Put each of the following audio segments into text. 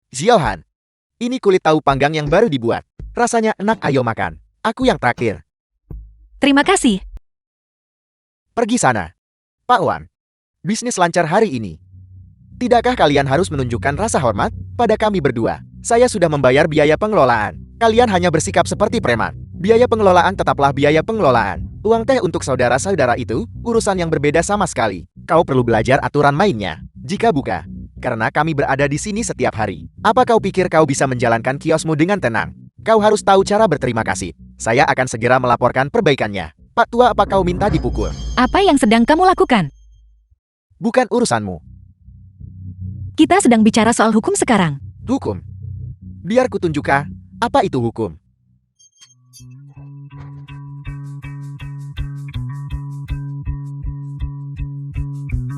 Ziohan, ini kulit tahu panggang yang baru dibuat. Rasanya enak, ayo makan. Aku yang traktir. Terima kasih. Pergi sana. Pak Wan, bisnis lancar hari ini. Tidakkah kalian harus menunjukkan rasa hormat pada kami berdua? Saya sudah membayar biaya pengelolaan. Kalian hanya bersikap seperti preman. Biaya pengelolaan tetaplah biaya pengelolaan. Uang teh untuk saudara-saudara itu urusan yang berbeda sama sekali. Kau perlu belajar aturan mainnya. Jika buka, karena kami berada di sini setiap hari. Apa kau pikir kau bisa menjalankan kiosmu dengan tenang? Kau harus tahu cara berterima kasih. Saya akan segera melaporkan perbaikannya. Pak Tua, apa kau minta dipukul? Apa yang sedang kamu lakukan? Bukan urusanmu. Kita sedang bicara soal hukum sekarang. Hukum. Biar kutunjukkan apa itu hukum.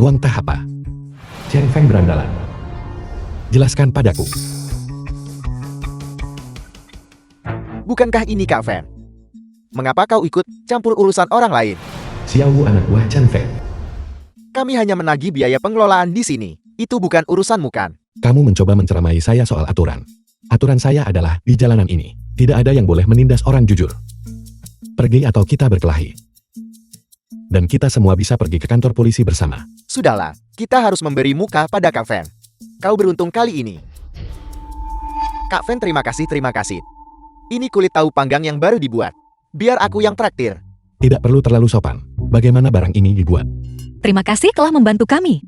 Uang teh apa? Chen Feng berandalan. Jelaskan padaku. Bukankah ini Kak Fen? Mengapa kau ikut campur urusan orang lain? Xiao Wu anak buah Chen Feng. Kami hanya menagih biaya pengelolaan di sini. Itu bukan urusanmu kan? Kamu mencoba menceramai saya soal aturan. Aturan saya adalah di jalanan ini tidak ada yang boleh menindas orang jujur. Pergi atau kita berkelahi. Dan kita semua bisa pergi ke kantor polisi bersama. Sudahlah, kita harus memberi muka pada Kak Fen. Kau beruntung kali ini. Kak Fen, terima kasih, terima kasih. Ini kulit tahu panggang yang baru dibuat. Biar aku yang traktir. Tidak perlu terlalu sopan. Bagaimana barang ini dibuat? Terima kasih telah membantu kami.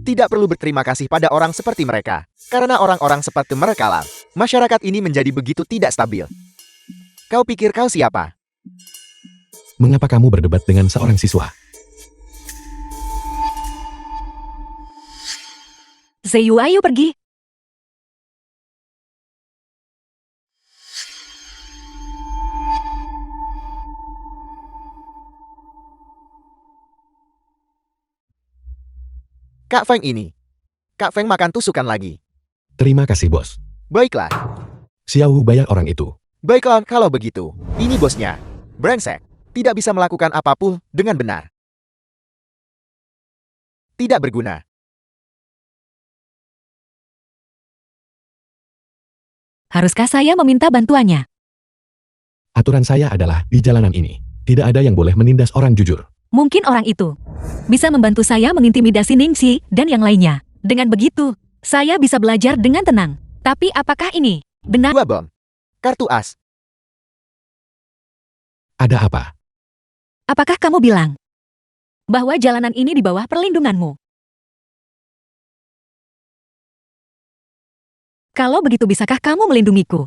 Tidak perlu berterima kasih pada orang seperti mereka. Karena orang-orang seperti mereka lah, masyarakat ini menjadi begitu tidak stabil. Kau pikir kau siapa? Mengapa kamu berdebat dengan seorang siswa? Zeyu, ayo pergi. Kak Feng ini. Kak Feng makan tusukan lagi. Terima kasih, bos. Baiklah. Xiao Wu bayar orang itu. Baiklah, kalau begitu. Ini bosnya. Brengsek. Tidak bisa melakukan apapun dengan benar. Tidak berguna. Haruskah saya meminta bantuannya? Aturan saya adalah di jalanan ini tidak ada yang boleh menindas orang jujur. Mungkin orang itu bisa membantu saya mengintimidasi Ningsi dan yang lainnya. Dengan begitu, saya bisa belajar dengan tenang. Tapi apakah ini benar? Dua bom. Kartu as. Ada apa? Apakah kamu bilang bahwa jalanan ini di bawah perlindunganmu? Kalau begitu, bisakah kamu melindungiku?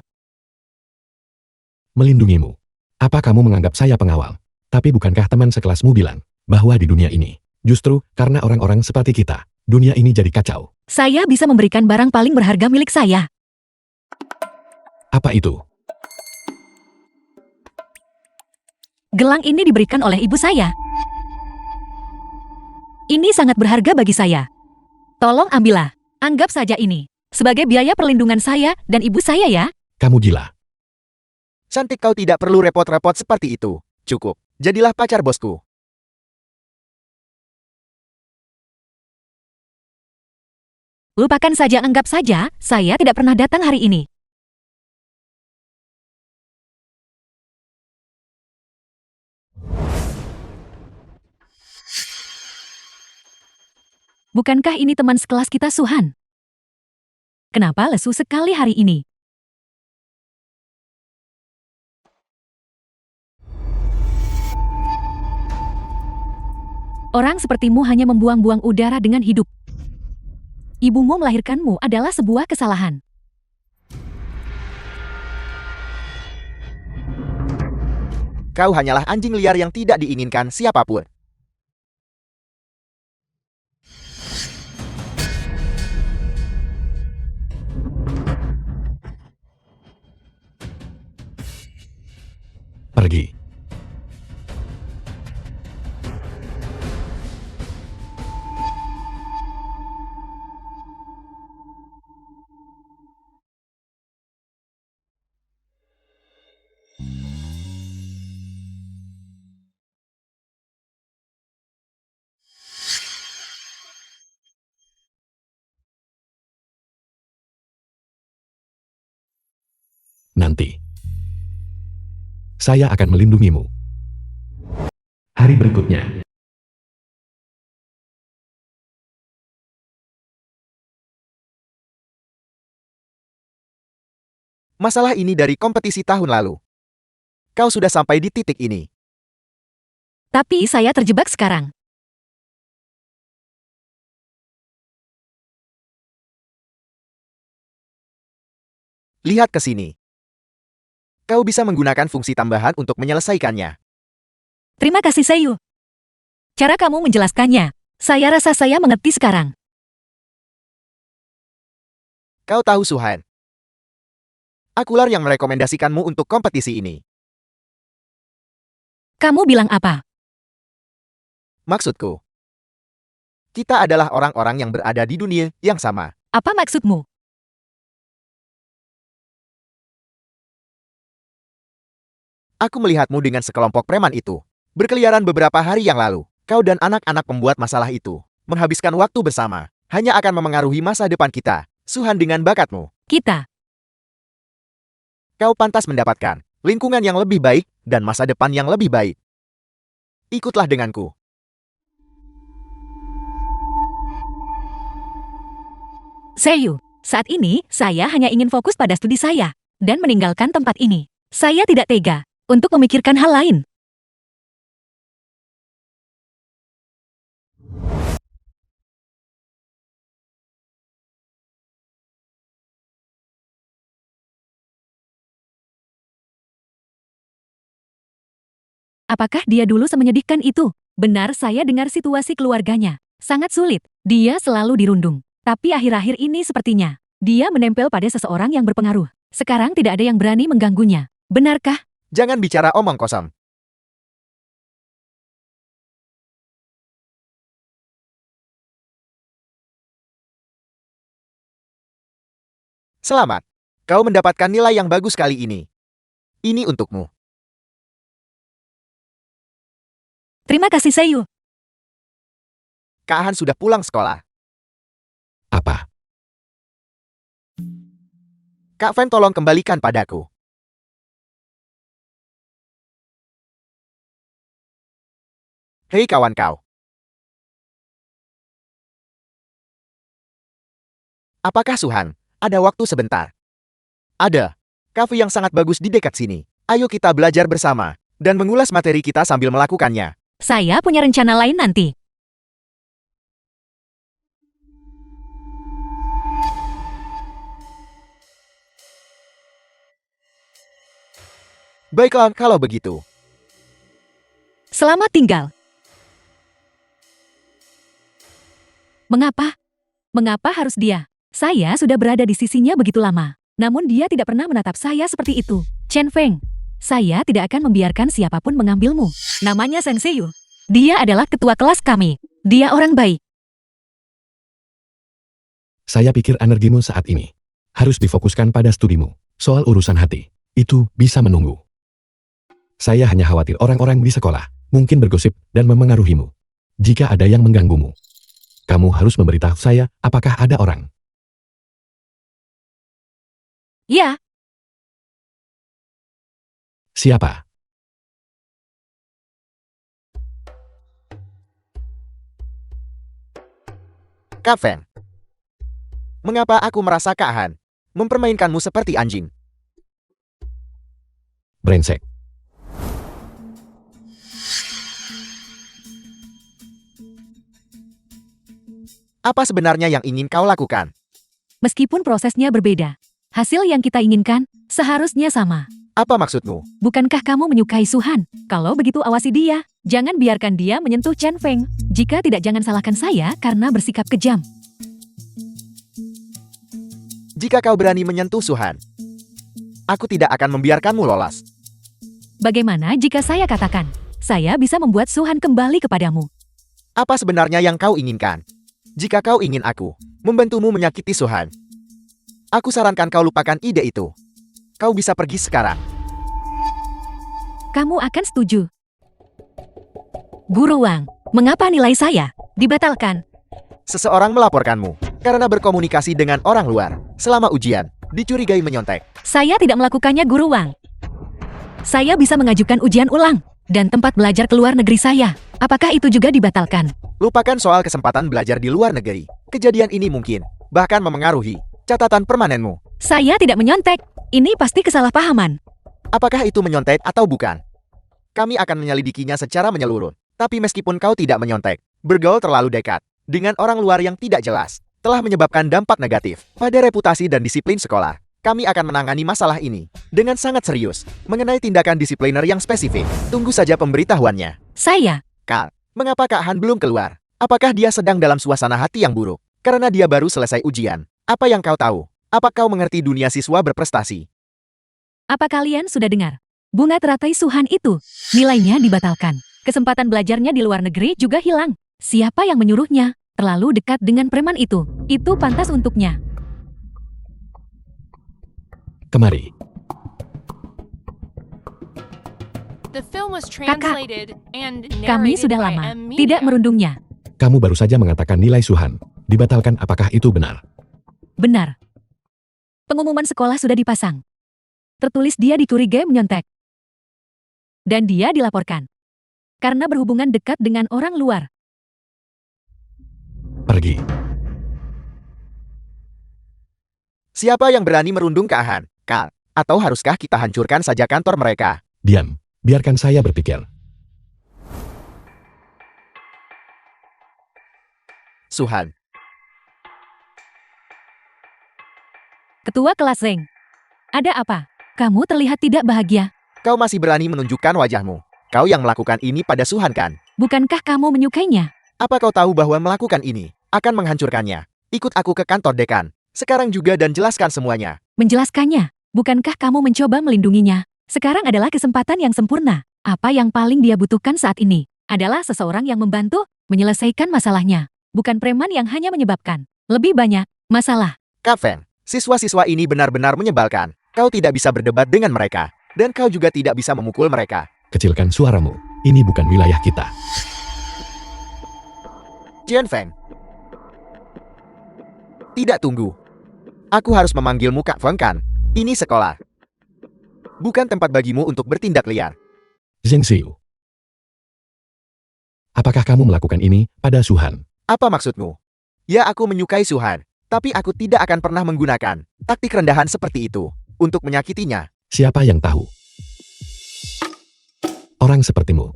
Melindungimu. Apa kamu menganggap saya pengawal? Tapi bukankah teman sekelasmu bilang bahwa di dunia ini, justru karena orang-orang seperti kita, dunia ini jadi kacau. Saya bisa memberikan barang paling berharga milik saya. Apa itu? Gelang ini diberikan oleh ibu saya. Ini sangat berharga bagi saya. Tolong ambillah. Anggap saja ini sebagai biaya perlindungan saya dan ibu saya ya. Kamu gila. Cantik, kau tidak perlu repot-repot seperti itu. Cukup. Jadilah pacar bosku. Lupakan saja, anggap saja saya tidak pernah datang hari ini. Bukankah ini teman sekelas kita, Suhan? Kenapa lesu sekali hari ini? Orang sepertimu hanya membuang-buang udara dengan hidup. Ibumu melahirkanmu adalah sebuah kesalahan. Kau hanyalah anjing liar yang tidak diinginkan siapapun. Pergi. Nanti, saya akan melindungimu. Hari berikutnya. Masalah ini dari kompetisi tahun lalu. Kau sudah sampai di titik ini. Tapi saya terjebak sekarang. Lihat ke sini. Kau bisa menggunakan fungsi tambahan untuk menyelesaikannya. Terima kasih Seiyu. Cara kamu menjelaskannya, saya rasa saya mengerti sekarang. Kau tahu Suhan. Akulah yang merekomendasikanmu untuk kompetisi ini. Kamu bilang apa? Maksudku, kita adalah orang-orang yang berada di dunia yang sama. Apa maksudmu? Aku melihatmu dengan sekelompok preman itu. Berkeliaran beberapa hari yang lalu. Kau dan anak-anak pembuat masalah itu menghabiskan waktu bersama. Hanya akan memengaruhi masa depan kita. Suhan dengan bakatmu. Kita. Kau pantas mendapatkan lingkungan yang lebih baik dan masa depan yang lebih baik. Ikutlah denganku. Seiyu, saat ini saya hanya ingin fokus pada studi saya dan meninggalkan tempat ini. Saya tidak tega untuk memikirkan hal lain. Apakah dia dulu semenyedihkan itu? Benar, saya dengar situasi keluarganya. Sangat sulit. Dia selalu dirundung. Tapi akhir-akhir ini sepertinya dia menempel pada seseorang yang berpengaruh. Sekarang tidak ada yang berani mengganggunya. Benarkah? Jangan bicara omong kosong. Selamat. Kau mendapatkan nilai yang bagus kali ini. Ini untukmu. Terima kasih Seiyu. Kak Han sudah pulang sekolah. Apa? Kak Fen tolong kembalikan padaku. Hei kawan kau. Apakah Suhan? Ada waktu sebentar. Ada. Kafe yang sangat bagus di dekat sini. Ayo kita belajar bersama dan mengulas materi kita sambil melakukannya. Saya punya rencana lain nanti. Baiklah kalau begitu. Selamat tinggal. Mengapa? Mengapa harus dia? Saya sudah berada di sisinya begitu lama. Namun dia tidak pernah menatap saya seperti itu. Chen Feng, saya tidak akan membiarkan siapapun mengambilmu. Namanya Seng Seiyu. Dia adalah ketua kelas kami. Dia orang baik. Saya pikir energimu saat ini harus difokuskan pada studimu. Soal urusan hati, itu bisa menunggu. Saya hanya khawatir orang-orang di sekolah mungkin bergosip dan memengaruhimu. Jika ada yang mengganggumu, kamu harus memberitahu saya apakah ada orang. Ya, Siapa? Kak Fen. Mengapa aku merasa Kak Han mempermainkanmu seperti anjing? Brengsek. Apa sebenarnya yang ingin kau lakukan? meskipun prosesnya berbeda, hasil yang kita inginkan seharusnya sama. Apa maksudmu? Bukankah kamu menyukai Suhan? Kalau begitu awasi dia. Jangan biarkan dia menyentuh Chen Feng. Jika tidak, jangan salahkan saya karena bersikap kejam. Jika kau berani menyentuh Suhan, aku tidak akan membiarkanmu lolos. Bagaimana jika saya katakan, saya bisa membuat Suhan kembali kepadamu? Apa sebenarnya yang kau inginkan? Jika kau ingin aku membantumu menyakiti Suhan, aku sarankan kau lupakan ide itu. Kau bisa pergi sekarang. Kamu akan setuju. Guru Wang, mengapa nilai saya dibatalkan? Seseorang melaporkanmu karena berkomunikasi dengan orang luar selama ujian. dicurigai menyontek. Saya tidak melakukannya, Guru Wang. Saya bisa mengajukan ujian ulang dan tempat belajar ke luar negeri saya. Apakah itu juga dibatalkan? Lupakan soal kesempatan belajar di luar negeri. Kejadian ini mungkin bahkan memengaruhi catatan permanenmu. Saya tidak menyontek. Ini pasti kesalahpahaman. Apakah itu menyontek atau bukan? Kami akan menyelidikinya secara menyeluruh. Tapi meskipun kau tidak menyontek, bergaul terlalu dekat dengan orang luar yang tidak jelas telah menyebabkan dampak negatif pada reputasi dan disiplin sekolah. Kami akan menangani masalah ini dengan sangat serius mengenai tindakan disipliner yang spesifik. Tunggu saja pemberitahuannya. Saya, Kak, mengapa Kak Han belum keluar? Apakah dia sedang dalam suasana hati yang buruk? Karena dia baru selesai ujian. Apa yang kau tahu? Apa kau mengerti dunia siswa berprestasi? apa kalian sudah dengar? Bunga teratai Suhan itu, nilainya dibatalkan. Kesempatan belajarnya di luar negeri juga hilang. Siapa yang menyuruhnya? Terlalu dekat dengan preman itu. Itu pantas untuknya. Kemari. The film was translated and Kami narrated sudah by lama M. tidak Media. merundungnya. Kamu baru saja mengatakan nilai Suhan. Dibatalkan, apakah itu benar? Benar. Pengumuman sekolah sudah dipasang. Tertulis dia dicurigai menyontek. Dan dia dilaporkan. Karena berhubungan dekat dengan orang luar. Pergi. Siapa yang berani merundung Kak Han? Kak, atau haruskah kita hancurkan saja kantor mereka? Diam. Biarkan saya berpikir. Suhan, Ketua kelas Zeng. Ada apa? Kamu terlihat tidak bahagia. kau masih berani menunjukkan wajahmu. Kau yang melakukan ini pada Suhan kan? Bukankah kamu menyukainya? Apa kau tahu bahwa melakukan ini akan menghancurkannya? Ikut aku ke kantor dekan. Sekarang juga dan jelaskan semuanya. Menjelaskannya. Bukankah kamu mencoba melindunginya? Sekarang adalah kesempatan yang sempurna. Apa yang paling dia butuhkan saat ini adalah seseorang yang membantu menyelesaikan masalahnya. Bukan preman yang hanya menyebabkan lebih banyak masalah. Kak Feng, siswa-siswa ini benar-benar menyebalkan. Kau tidak bisa berdebat dengan mereka. Dan kau juga tidak bisa memukul mereka. Kecilkan suaramu. Ini bukan wilayah kita. Jian Feng. Tidak tunggu. Aku harus memanggilmu Kak Feng kan? Ini sekolah. Bukan tempat bagimu untuk bertindak liar. Zheng Xiu. Apakah kamu melakukan ini pada Suhan? Apa maksudmu? Ya, aku menyukai Suhan. Tapi aku tidak akan pernah menggunakan taktik rendahan seperti itu untuk menyakitinya. Siapa yang tahu? Orang sepertimu.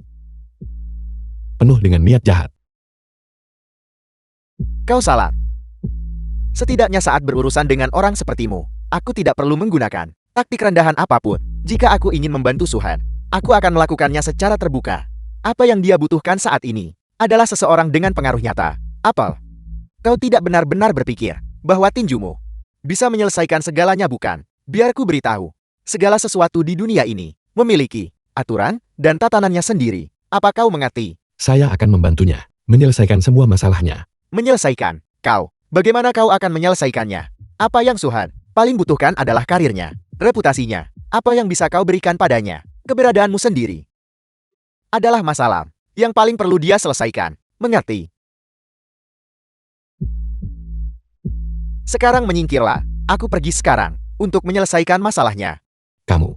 Penuh dengan niat jahat. Kau salah. Setidaknya saat berurusan dengan orang sepertimu, aku tidak perlu menggunakan taktik rendahan apapun. Jika aku ingin membantu Suhan, aku akan melakukannya secara terbuka. Apa yang dia butuhkan saat ini adalah seseorang dengan pengaruh nyata. Apel, kau tidak benar-benar berpikir bahwa tinjumu bisa menyelesaikan segalanya, bukan? Biar ku beritahu, segala sesuatu di dunia ini memiliki aturan dan tatanannya sendiri. Apa kau mengerti? Saya akan membantunya menyelesaikan semua masalahnya. Menyelesaikan. Kau, bagaimana kau akan menyelesaikannya? Apa yang Suhan paling butuhkan adalah karirnya, reputasinya. Apa yang bisa kau berikan padanya? Keberadaanmu sendiri adalah masalah yang paling perlu dia selesaikan. Mengerti? Sekarang menyingkirlah. Aku pergi sekarang untuk menyelesaikan masalahnya. Kamu.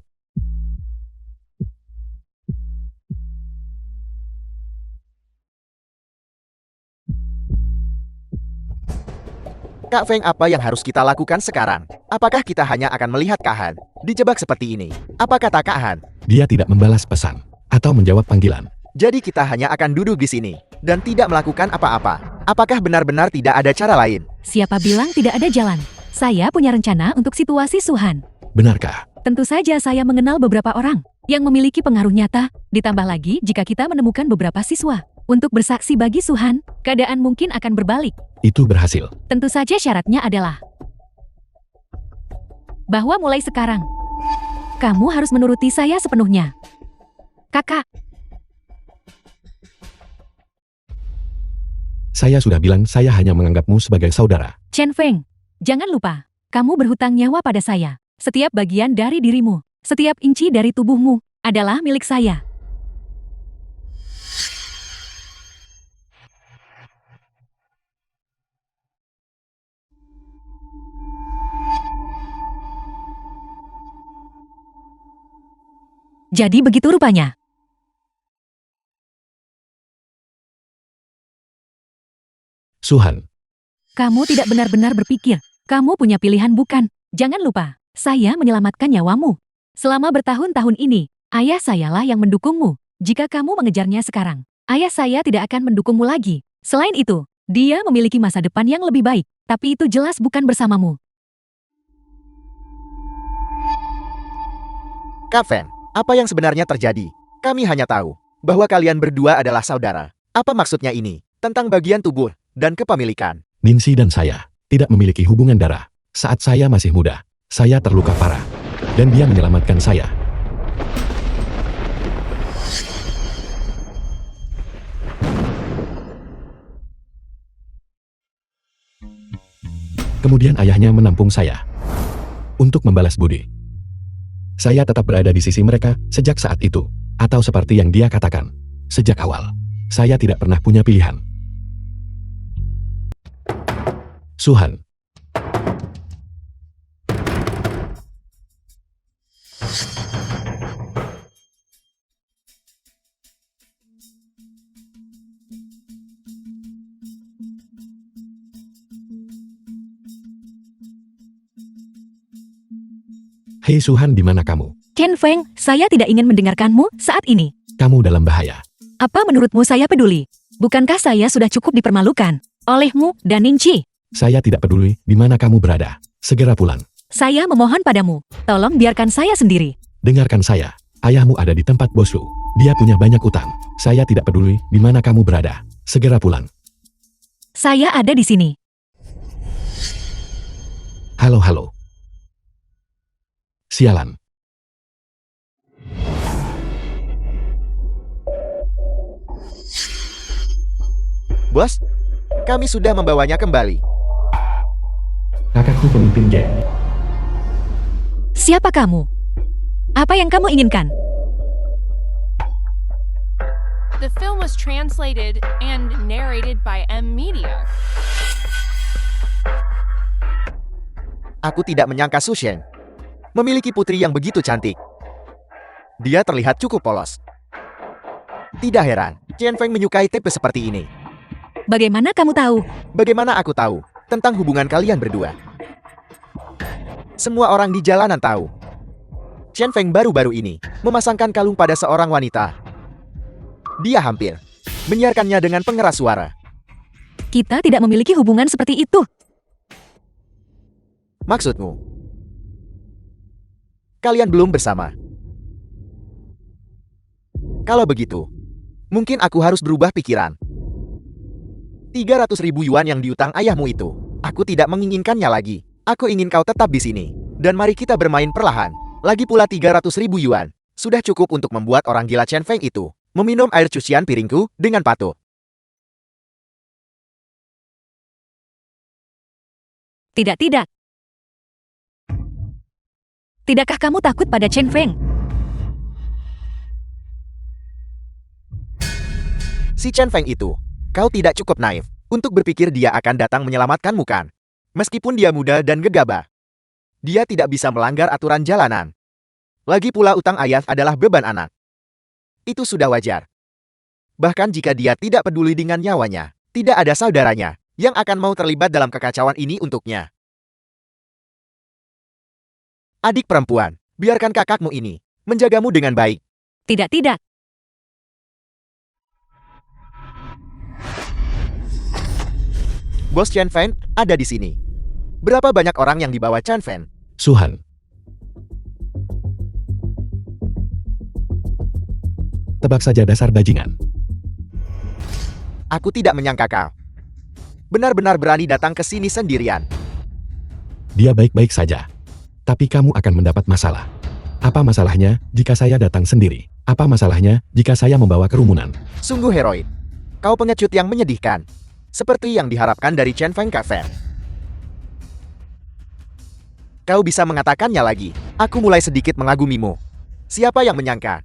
Kak Feng, apa yang harus kita lakukan sekarang? Apakah kita hanya akan melihat Kak Han dijebak seperti ini? Apa kata Kak Han? Dia tidak membalas pesan atau menjawab panggilan. Jadi kita hanya akan duduk di sini dan tidak melakukan apa-apa. Apakah benar-benar tidak ada cara lain? Siapa bilang tidak ada jalan? Saya punya rencana untuk situasi Suhan. Benarkah? Tentu saja saya mengenal beberapa orang yang memiliki pengaruh nyata. Ditambah lagi jika kita menemukan beberapa siswa untuk bersaksi bagi Suhan, keadaan mungkin akan berbalik. Itu berhasil. Tentu saja syaratnya adalah bahwa mulai sekarang, kamu harus menuruti saya sepenuhnya. Kakak, Saya sudah bilang saya hanya menganggapmu sebagai saudara. Chen Feng, jangan lupa, kamu berhutang nyawa pada saya. Setiap bagian dari dirimu, setiap inci dari tubuhmu adalah milik saya. Jadi begitu rupanya. Suhan, Kamu tidak benar-benar berpikir. Kamu punya pilihan bukan? Jangan lupa, saya menyelamatkan nyawamu. Selama bertahun-tahun ini, ayah sayalah yang mendukungmu. Jika kamu mengejarnya sekarang, ayah saya tidak akan mendukungmu lagi. Selain itu, dia memiliki masa depan yang lebih baik, tapi itu jelas bukan bersamamu. Kak Fen, apa yang sebenarnya terjadi? Kami hanya tahu bahwa kalian berdua adalah saudara. Apa maksudnya ini? Tentang bagian tubuh dan kepemilikan. Ningsi dan saya tidak memiliki hubungan darah. Saat saya masih muda, saya terluka parah. Dan dia menyelamatkan saya. Kemudian ayahnya menampung saya. Untuk membalas budi. Saya tetap berada di sisi mereka sejak saat itu. Atau seperti yang dia katakan. Sejak awal, saya tidak pernah punya pilihan. Suhan. Hei Suhan, di mana kamu? Chen Feng, saya tidak ingin mendengarkanmu saat ini. Kamu dalam bahaya. Apa menurutmu saya peduli? Bukankah saya sudah cukup dipermalukan olehmu dan Ningqi? Saya tidak peduli di mana kamu berada. Segera pulang. Saya memohon padamu, tolong biarkan saya sendiri. Dengarkan saya. Ayahmu ada di tempat bosku. Dia punya banyak utang. Saya tidak peduli di mana kamu berada. Segera pulang. Saya ada di sini. Halo. Sialan. Bos, kami sudah membawanya kembali. Kakakku pemimpin geng. Siapa kamu? Apa yang kamu inginkan? The film was translated and narrated by M Media. Aku tidak menyangka Su Shen memiliki putri yang begitu cantik. Dia terlihat cukup polos. Tidak heran, Chen Feng menyukai tipe seperti ini. Bagaimana kamu tahu? Bagaimana aku tahu tentang hubungan kalian berdua? Semua orang di jalanan tahu. Chen Feng baru-baru ini memasangkan kalung pada seorang wanita. Dia hampir menyiarkannya dengan pengeras suara. Kita tidak memiliki hubungan seperti itu. Maksudmu? Kalian belum bersama. Kalau begitu, mungkin aku harus berubah pikiran. 300.000 yuan yang diutang ayahmu itu, aku tidak menginginkannya lagi. Aku ingin kau tetap di sini. Dan mari kita bermain perlahan. Lagi pula 300.000 yuan, sudah cukup untuk membuat orang gila Chen Feng itu meminum air cucian piringku dengan patuh. Tidak. Tidakkah kamu takut pada Chen Feng? Si Chen Feng itu, kau tidak cukup naif untuk berpikir dia akan datang menyelamatkanmu kan? Meskipun dia muda dan gegabah, dia tidak bisa melanggar aturan jalanan. Lagi pula utang ayah adalah beban anak. Itu sudah wajar. Bahkan jika dia tidak peduli dengan nyawanya, tidak ada saudaranya yang akan mau terlibat dalam kekacauan ini untuknya. Adik perempuan, biarkan kakakmu ini menjagamu dengan baik. Tidak. Bos Chen Feng ada di sini. Berapa banyak orang yang dibawa Chen Feng? Suhan. Tebak saja dasar bajingan. Aku tidak menyangka kau benar-benar berani datang ke sini sendirian. Dia baik-baik saja. Tapi kamu akan mendapat masalah. Apa masalahnya jika saya datang sendiri? Apa masalahnya jika saya membawa kerumunan? Sungguh heroik. Kau pengecut yang menyedihkan. Seperti yang diharapkan dari Chen Feng Kak Fen. Kau bisa mengatakannya lagi. Aku mulai sedikit mengagumimu. Siapa yang menyangka?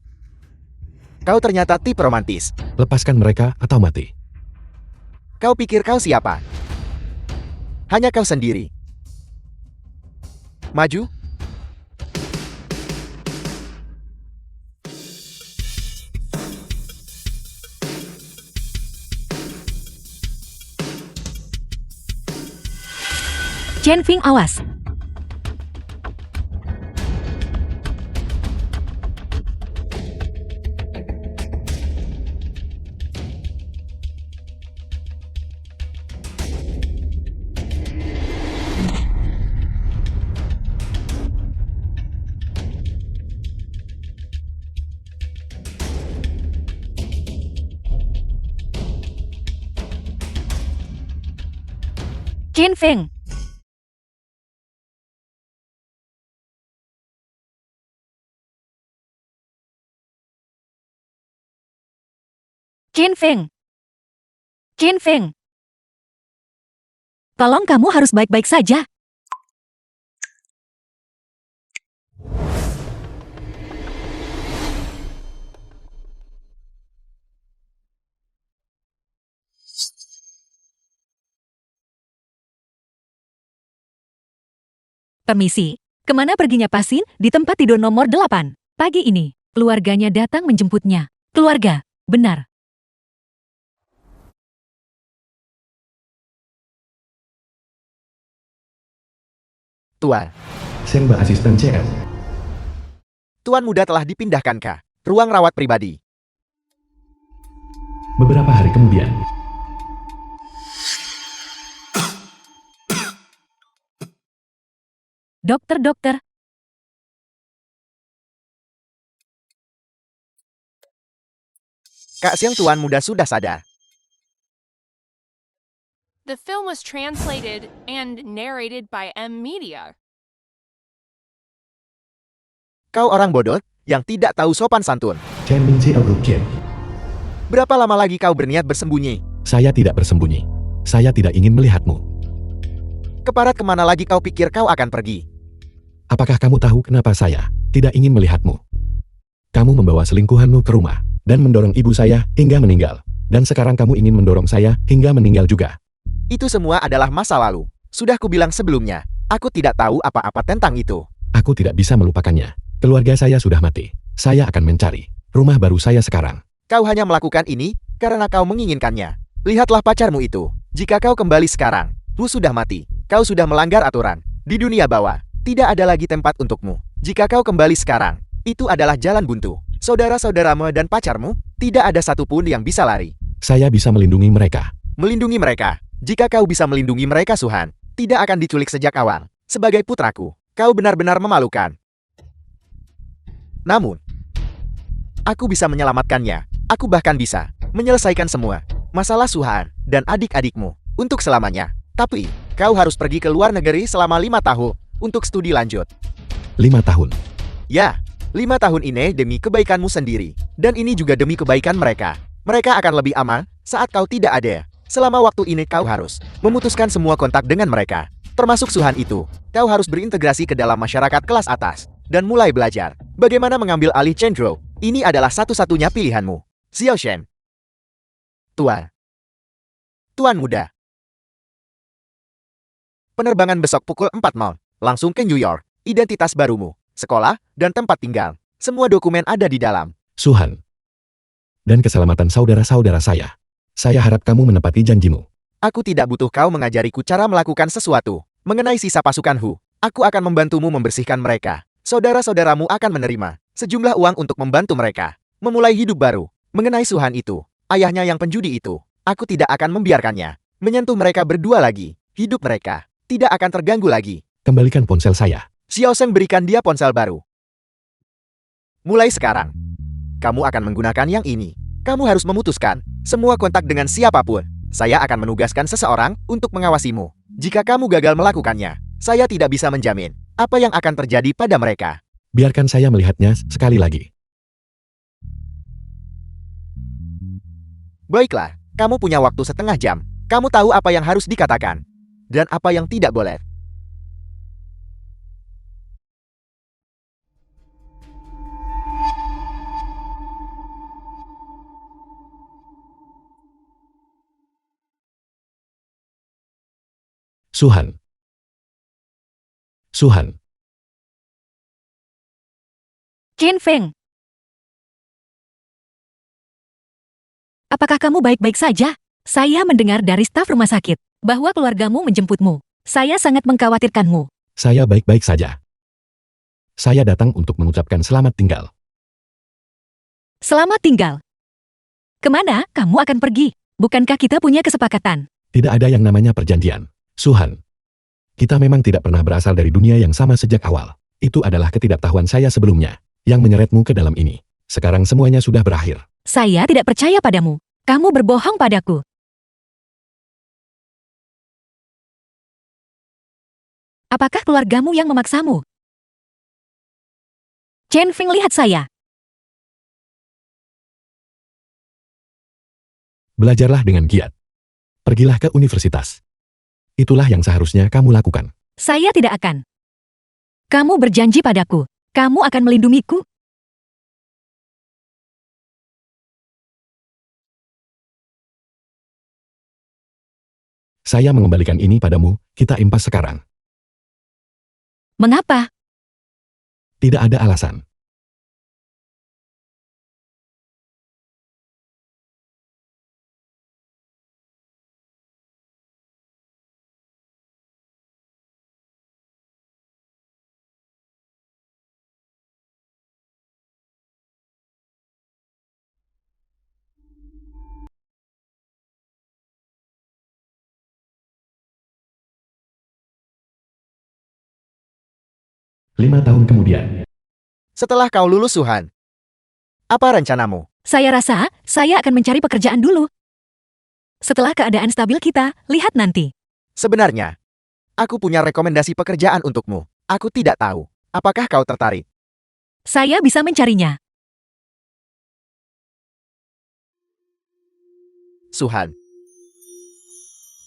Kau ternyata tipe romantis. Lepaskan mereka atau mati. Kau pikir kau siapa? Hanya kau sendiri. Maju. Chen Feng, awas. Chen Feng. Chen Feng. Chen Feng. Tolong, kamu harus baik-baik saja. Permisi, kemana perginya Pasin di tempat tidur nomor 8? Pagi ini, keluarganya datang menjemputnya. Keluarga, benar. Tuan, Senba asisten CS. Tuan muda telah dipindahkan ke ruang rawat pribadi. Beberapa hari kemudian, Dokter. Kak Siang, tuan muda sudah sadar. The film was translated and narrated by M Media. Kau orang bodoh yang tidak tahu sopan santun. Chen Mingzi Elrukian. Berapa lama lagi kau berniat bersembunyi? Saya tidak bersembunyi. Saya tidak ingin melihatmu. Keparat kemana lagi kau pikir kau akan pergi? Apakah kamu tahu kenapa saya tidak ingin melihatmu? Kamu membawa selingkuhanmu ke rumah dan mendorong ibu saya hingga meninggal. Dan sekarang kamu ingin mendorong saya hingga meninggal juga. Itu semua adalah masa lalu. Sudah kubilang sebelumnya, aku tidak tahu apa-apa tentang itu. Aku tidak bisa melupakannya. Keluarga saya sudah mati. Saya akan mencari rumah baru saya sekarang. Kau hanya melakukan ini karena kau menginginkannya. Lihatlah pacarmu itu. Jika kau kembali sekarang, lu sudah mati. Kau sudah melanggar aturan. Di dunia bawah, tidak ada lagi tempat untukmu. Jika kau kembali sekarang, itu adalah jalan buntu. Saudara-saudaramu dan pacarmu, tidak ada satupun yang bisa lari. Saya bisa melindungi mereka. Melindungi mereka. Jika kau bisa melindungi mereka, Suhan, tidak akan diculik sejak awal. Sebagai putraku, kau benar-benar memalukan. Namun, aku bisa menyelamatkannya. Aku bahkan bisa menyelesaikan semua masalah Suhan dan adik-adikmu untuk selamanya. Tapi, kau harus pergi ke luar negeri selama 5 tahun untuk studi lanjut. 5 tahun. Ya, 5 tahun ini demi kebaikanmu sendiri. Dan ini juga demi kebaikan mereka. Mereka akan lebih aman saat kau tidak ada. Selama waktu ini kau harus memutuskan semua kontak dengan mereka. Termasuk Suhan itu. Kau harus berintegrasi ke dalam masyarakat kelas atas. Dan mulai belajar bagaimana mengambil alih Chendro. Ini adalah satu-satunya pilihanmu. Xiao Shen. Tuan. Tuan muda. Penerbangan besok pukul 4 malam. Langsung ke New York. Identitas barumu, sekolah, dan tempat tinggal. Semua dokumen ada di dalam. Suhan. Dan keselamatan saudara-saudara saya. Saya harap kamu menepati janjimu. Aku tidak butuh kau mengajariku cara melakukan sesuatu. Mengenai sisa pasukan Hu, aku akan membantumu membersihkan mereka. Saudara-saudaramu akan menerima sejumlah uang untuk membantu mereka memulai hidup baru. Mengenai Suhan itu, ayahnya yang penjudi itu, aku tidak akan membiarkannya menyentuh mereka berdua lagi. Hidup mereka tidak akan terganggu lagi. Kembalikan ponsel saya. Xiao Seng berikan dia ponsel baru. Mulai sekarang, kamu akan menggunakan yang ini. Kamu harus memutuskan semua kontak dengan siapapun. Saya akan menugaskan seseorang untuk mengawasimu. Jika kamu gagal melakukannya, saya tidak bisa menjamin apa yang akan terjadi pada mereka. Biarkan saya melihatnya sekali lagi. Baiklah, kamu punya waktu setengah jam. Kamu tahu apa yang harus dikatakan dan apa yang tidak boleh. Suhan. Suhan. Chen Feng. Apakah kamu baik-baik saja? Saya mendengar dari staf rumah sakit bahwa keluargamu menjemputmu. Saya sangat mengkhawatirkanmu. Saya baik-baik saja. Saya datang untuk mengucapkan selamat tinggal. Selamat tinggal. Kemana kamu akan pergi? Bukankah kita punya kesepakatan? Tidak ada yang namanya perjanjian. Suhan. Kita memang tidak pernah berasal dari dunia yang sama sejak awal. Itu adalah ketidaktahuan saya sebelumnya, yang menyeretmu ke dalam ini. Sekarang semuanya sudah berakhir. Saya tidak percaya padamu. Kamu berbohong padaku. Apakah keluargamu yang memaksamu? Chen Feng, lihat saya. Belajarlah dengan giat. Pergilah ke universitas. Itulah yang seharusnya kamu lakukan. Saya tidak akan. Kamu berjanji padaku. Kamu akan melindungiku. Saya mengembalikan ini padamu, kita impas sekarang. Mengapa? Tidak ada alasan. Lima tahun kemudian. Setelah kau lulus, Suhan, apa rencanamu? Saya rasa saya akan mencari pekerjaan dulu. Setelah keadaan stabil kita, lihat nanti. Sebenarnya, aku punya rekomendasi pekerjaan untukmu. Aku tidak tahu. Apakah kau tertarik? Saya bisa mencarinya. Suhan,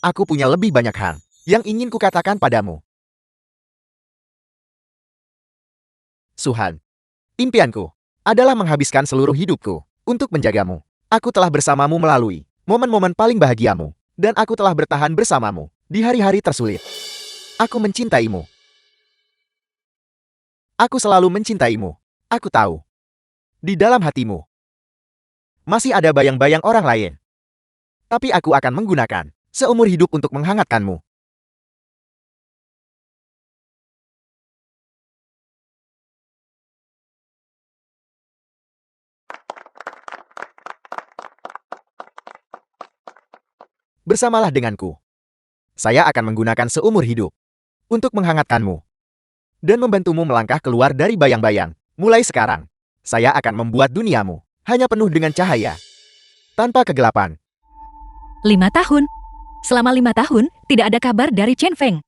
aku punya lebih banyak hal yang ingin kukatakan padamu. Suhan, impianku adalah menghabiskan seluruh hidupku untuk menjagamu. Aku telah bersamamu melalui momen-momen paling bahagiamu, dan aku telah bertahan bersamamu di hari-hari tersulit. Aku mencintaimu. Aku selalu mencintaimu. Aku tahu. Di dalam hatimu masih ada bayang-bayang orang lain. Tapi aku akan menggunakan seumur hidup untuk menghangatkanmu. Bersamalah denganku. Saya akan menggunakan seumur hidup untuk menghangatkanmu dan membantumu melangkah keluar dari bayang-bayang. Mulai sekarang, saya akan membuat duniamu hanya penuh dengan cahaya, tanpa kegelapan. 5 tahun. Selama 5 tahun, tidak ada kabar dari Chen Feng.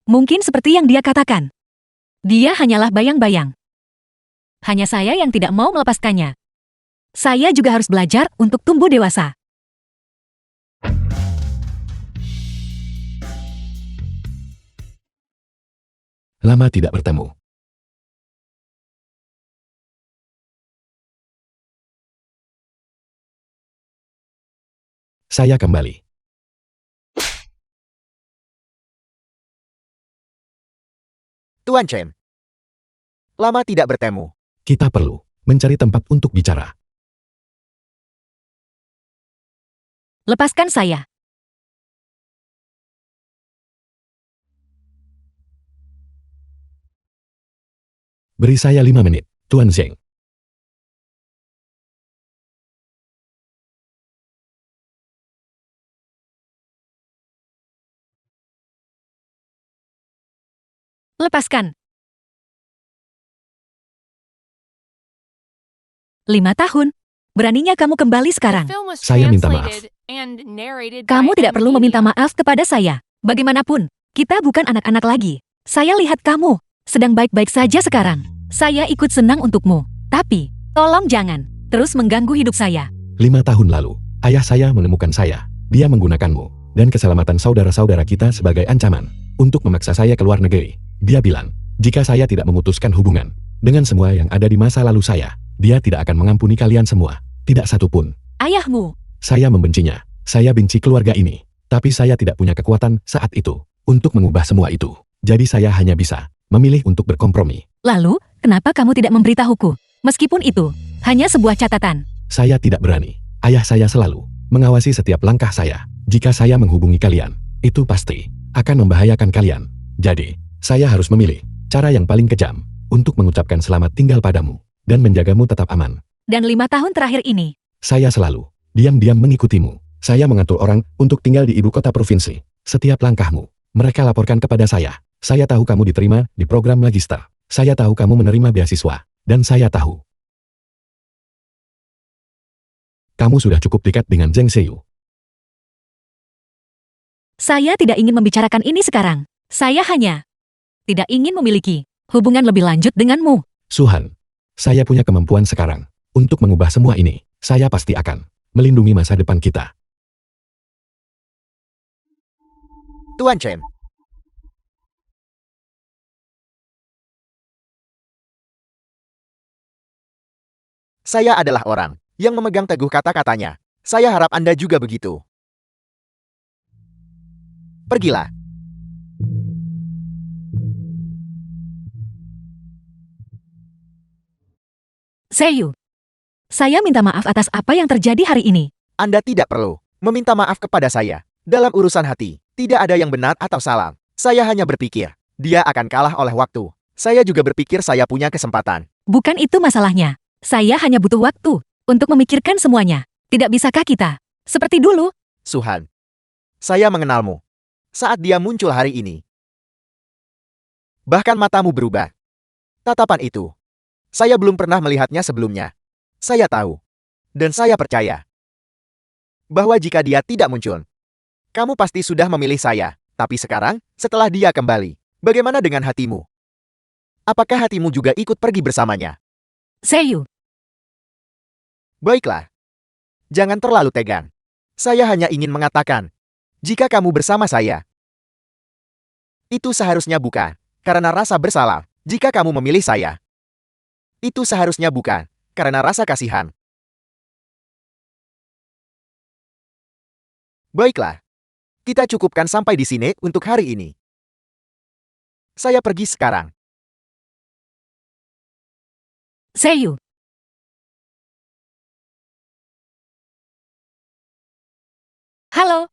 Mungkin seperti yang dia katakan. Dia hanyalah bayang-bayang. Hanya saya yang tidak mau melepaskannya. Saya juga harus belajar untuk tumbuh dewasa. Lama tidak bertemu. Saya kembali. Tuan Chen, lama tidak bertemu. Kita perlu mencari tempat untuk bicara. Lepaskan saya. Beri saya 5 menit, Tuan Zeng. Lepaskan. 5 tahun. Beraninya kamu kembali The sekarang. film was Saya minta maaf. translated and narrated Kamu by tidak perlu Amy. meminta maaf kepada saya. Bagaimanapun, kita bukan anak-anak lagi. Saya lihat kamu sedang baik-baik saja sekarang. Saya ikut senang untukmu. Tapi, tolong jangan terus mengganggu hidup saya. 5 tahun lalu, ayah saya menemukan saya. Dia menggunakanmu dan keselamatan saudara-saudara kita sebagai ancaman untuk memaksa saya ke luar negeri. Dia bilang, jika saya tidak memutuskan hubungan dengan semua yang ada di masa lalu saya, dia tidak akan mengampuni kalian semua. Tidak satu pun. Ayahmu. Saya membencinya. Saya benci keluarga ini. Tapi saya tidak punya kekuatan saat itu untuk mengubah semua itu. Jadi saya hanya bisa memilih untuk berkompromi. Lalu, kenapa kamu tidak memberitahuku? Meskipun itu hanya sebuah catatan. Saya tidak berani. Ayah saya selalu mengawasi setiap langkah saya. Jika saya menghubungi kalian, itu pasti akan membahayakan kalian. Jadi, saya harus memilih cara yang paling kejam untuk mengucapkan selamat tinggal padamu dan menjagamu tetap aman. Dan 5 tahun terakhir ini, Saya selalu diam-diam mengikutimu. Saya mengatur orang untuk tinggal di ibu kota provinsi. Setiap langkahmu, mereka laporkan kepada saya. Saya tahu kamu diterima di program magister. Saya tahu kamu menerima beasiswa. Dan saya tahu kamu sudah cukup dekat dengan Zheng Xiu. saya tidak ingin membicarakan ini sekarang. Saya hanya tidak ingin memiliki hubungan lebih lanjut denganmu. Suhan, saya punya kemampuan sekarang untuk mengubah semua ini. Saya pasti akan melindungi masa depan kita. Tuan Chen. Saya adalah orang yang memegang teguh kata-katanya. Saya harap Anda juga begitu. Pergilah. Seiyu, saya minta maaf atas apa yang terjadi hari ini. Anda tidak perlu meminta maaf kepada saya. Dalam urusan hati, tidak ada yang benar atau salah. Saya hanya berpikir, dia akan kalah oleh waktu. Saya juga berpikir saya punya kesempatan. Bukan itu masalahnya. Saya hanya butuh waktu untuk memikirkan semuanya. Tidak bisakah kita seperti dulu? Suhan, saya mengenalmu saat dia muncul hari ini. Bahkan matamu berubah. Tatapan itu, saya belum pernah melihatnya sebelumnya. Saya tahu, dan saya percaya, bahwa jika dia tidak muncul, kamu pasti sudah memilih saya. Tapi sekarang, setelah dia kembali, bagaimana dengan hatimu? Apakah hatimu juga ikut pergi bersamanya? Seiyu, Baiklah. Jangan terlalu tegang. Saya hanya ingin mengatakan, jika kamu bersama saya, itu seharusnya bukan karena rasa bersalah. Jika kamu memilih saya, itu seharusnya bukan karena rasa kasihan. Baiklah. Kita cukupkan sampai di sini untuk hari ini. Saya pergi sekarang. Seiyu. Halo.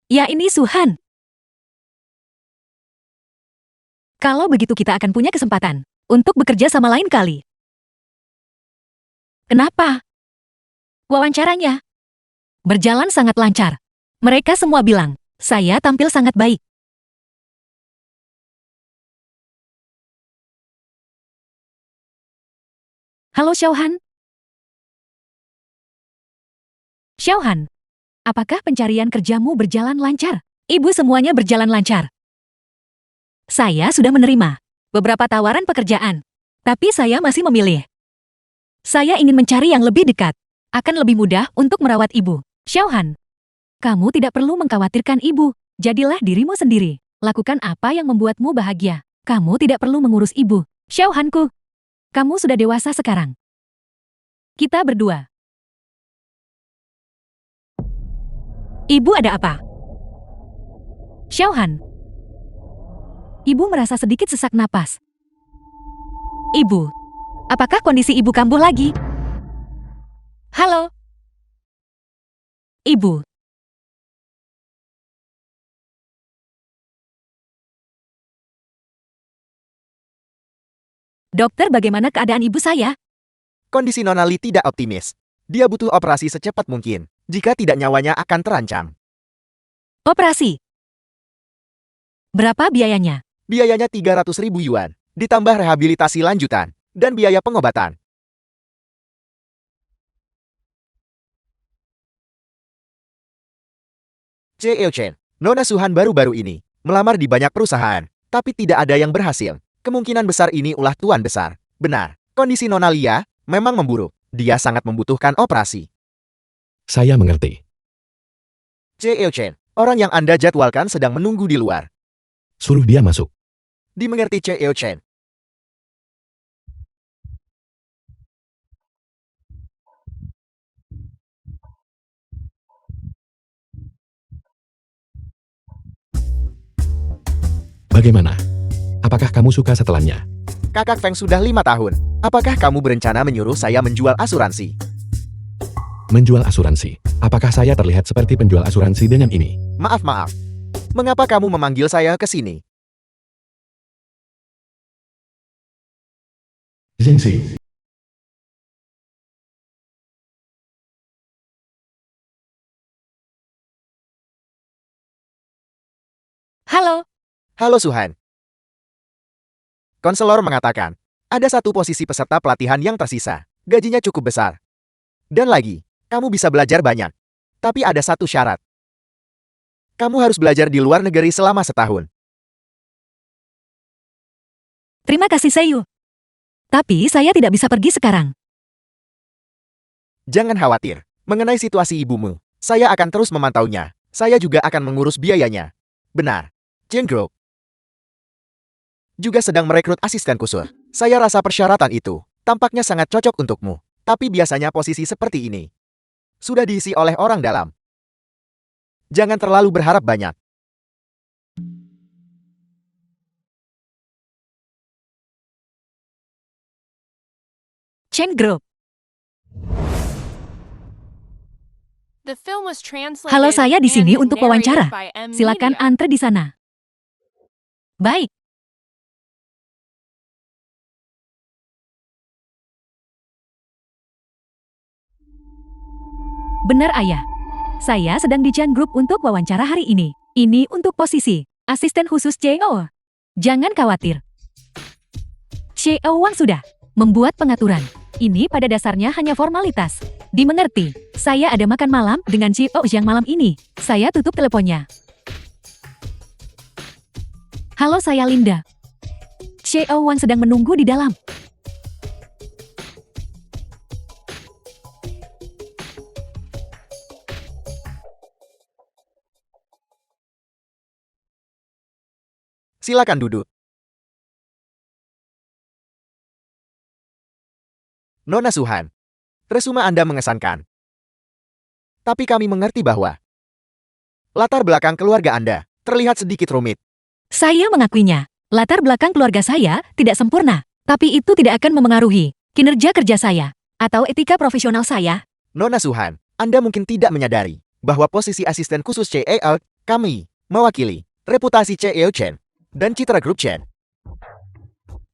Ya, ini Suhan. Kalau begitu kita akan punya kesempatan untuk bekerja sama lain kali. Kenapa? Wawancaranya berjalan sangat lancar. Mereka semua bilang, saya tampil sangat baik. Halo Xiaohan. Xiaohan, apakah pencarian kerjamu berjalan lancar? Ibu semuanya berjalan lancar. Saya sudah menerima beberapa tawaran pekerjaan, tapi saya masih memilih. Saya ingin mencari yang lebih dekat. Akan lebih mudah untuk merawat ibu. Xiaohan, kamu tidak perlu mengkhawatirkan ibu. Jadilah dirimu sendiri. Lakukan apa yang membuatmu bahagia. Kamu tidak perlu mengurus ibu. Xiaohanku, kamu sudah dewasa sekarang. Kita berdua. Ibu ada apa? Xiaohan. Ibu merasa sedikit sesak napas. Ibu, apakah kondisi ibu kambuh lagi? Halo. Ibu. Dokter, bagaimana keadaan ibu saya? Kondisi Nona Li tidak optimis. Dia butuh operasi secepat mungkin. Jika tidak, nyawanya akan terancam. Operasi. Berapa biayanya? Biayanya 300.000 yuan, ditambah rehabilitasi lanjutan, dan biaya pengobatan. Chen, Nona Suhan baru-baru ini melamar di banyak perusahaan, tapi tidak ada yang berhasil. Kemungkinan besar ini ulah tuan besar. Benar, kondisi Nona Lia memang memburuk. Dia sangat membutuhkan operasi. Saya mengerti. Chen, orang yang Anda jadwalkan sedang menunggu di luar. Suruh dia masuk. Dimengerti Chen. Bagaimana? Apakah kamu suka setelannya? Kakak Feng sudah 5 tahun. Apakah kamu berencana menyuruh saya menjual asuransi? Menjual asuransi. Apakah saya terlihat seperti penjual asuransi dengan ini? Maaf. Mengapa kamu memanggil saya ke sini? Zhengxi. Halo, Halo Suhan. Konselor mengatakan, ada satu posisi peserta pelatihan yang tersisa. Gajinya cukup besar. Dan lagi, kamu bisa belajar banyak. Tapi ada satu syarat. Kamu harus belajar di luar negeri selama setahun. terima kasih Seiyu. Tapi saya tidak bisa pergi sekarang. Jangan khawatir. Mengenai situasi ibumu, saya akan terus memantaunya. Saya juga akan mengurus biayanya. Benar. Chen Group juga sedang merekrut asisten kusur. Saya rasa persyaratan itu tampaknya sangat cocok untukmu. Tapi biasanya posisi seperti ini sudah diisi oleh orang dalam. Jangan terlalu berharap banyak. Chen Group. The film was translated Halo, saya di sini and untuk narrated wawancara. by M Silakan Media. antre di sana. Baik. Benar ayah. Saya sedang di Chan Group untuk wawancara hari ini. Ini untuk posisi asisten khusus CEO. Jangan khawatir. CEO Wang sudah membuat pengaturan. Ini pada dasarnya hanya formalitas. Dimengerti. Saya ada makan malam dengan CEO Zhang malam ini. Saya tutup teleponnya. Halo, saya Linda. CEO Wang sedang menunggu di dalam. Silakan duduk. Nona Suhan, resume Anda mengesankan. Tapi kami mengerti bahwa latar belakang keluarga Anda terlihat sedikit rumit. Saya mengakuinya. Latar belakang keluarga saya tidak sempurna. Tapi itu tidak akan memengaruhi kinerja kerja saya atau etika profesional saya. Nona Suhan, Anda mungkin tidak menyadari bahwa posisi asisten khusus CEO kami mewakili reputasi CEO Chen dan citra grup Chen.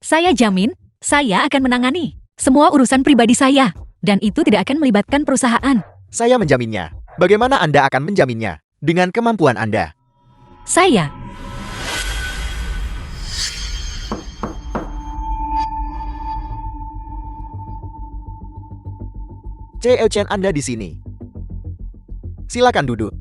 Saya jamin, saya akan menangani semua urusan pribadi saya. Dan itu tidak akan melibatkan perusahaan. Saya menjaminnya. Bagaimana Anda akan menjaminnya? Dengan kemampuan Anda. Saya CEO Chen Anda di sini. Silakan duduk.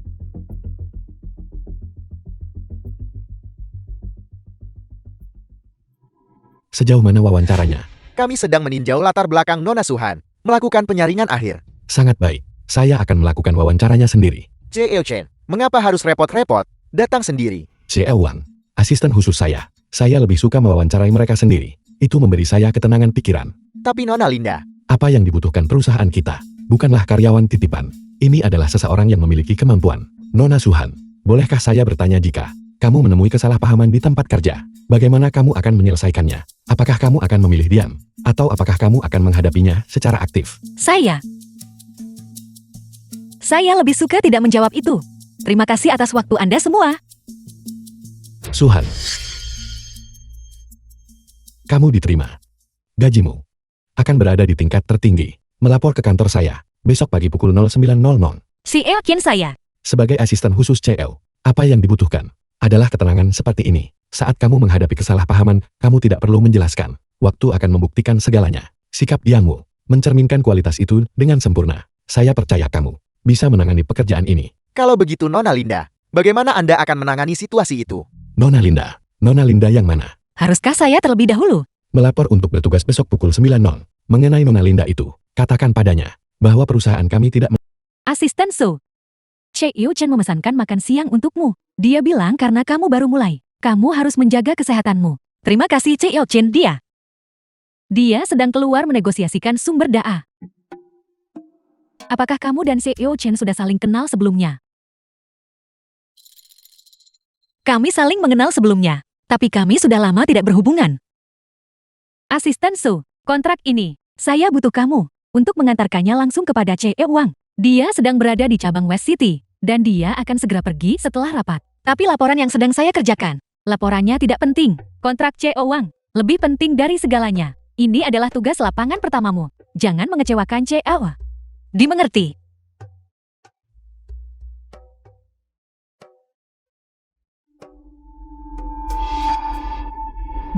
Sejauh mana wawancaranya? Kami sedang meninjau latar belakang Nona Suhan, melakukan penyaringan akhir. Sangat baik. Saya akan melakukan wawancaranya sendiri. CEO Chen, mengapa harus repot-repot? Datang sendiri. CEO Wang, asisten khusus saya. Saya lebih suka mewawancarai mereka sendiri. Itu memberi saya ketenangan pikiran. Tapi Nona Linda, Apa yang dibutuhkan perusahaan kita? Bukanlah karyawan titipan. Ini adalah seseorang yang memiliki kemampuan. Nona Suhan, bolehkah saya bertanya jika kamu menemui kesalahpahaman di tempat kerja? Bagaimana kamu akan menyelesaikannya? Apakah kamu akan memilih diam? Atau apakah kamu akan menghadapinya secara aktif? Saya lebih suka tidak menjawab itu. Terima kasih atas waktu Anda semua. Suhan, kamu diterima. Gajimu akan berada di tingkat tertinggi. Melapor ke kantor saya besok pagi pukul 09.00. CEO Chen saya. Sebagai asisten khusus CL, apa yang dibutuhkan adalah ketenangan seperti ini. Saat kamu menghadapi kesalahpahaman, kamu tidak perlu menjelaskan. Waktu akan membuktikan segalanya. Sikap diammu mencerminkan kualitas itu dengan sempurna. Saya percaya kamu bisa menangani pekerjaan ini. kalau begitu Nona Linda, bagaimana Anda akan menangani situasi itu? Nona Linda yang mana? Haruskah saya terlebih dahulu? Melapor untuk bertugas besok pukul 9.00. Mengenai Nona Linda itu, katakan padanya bahwa perusahaan kami tidak Asisten Su. CEO Chen memesankan makan siang untukmu. Dia bilang karena kamu baru mulai, kamu harus menjaga kesehatanmu. Terima kasih CEO Chen dia. Dia sedang keluar menegosiasikan sumber daya. Apakah kamu dan CEO Chen sudah saling kenal sebelumnya? Kami saling mengenal sebelumnya, tapi kami sudah lama tidak berhubungan. Asisten Su, kontrak ini, saya butuh kamu untuk mengantarkannya langsung kepada CEO Wang. Dia sedang berada di cabang West City, dan dia akan segera pergi setelah rapat. Tapi laporan yang sedang saya kerjakan, laporannya tidak penting. Kontrak CO Wang lebih penting dari segalanya. Ini adalah tugas lapangan pertamamu. Jangan mengecewakan CO. Dimengerti?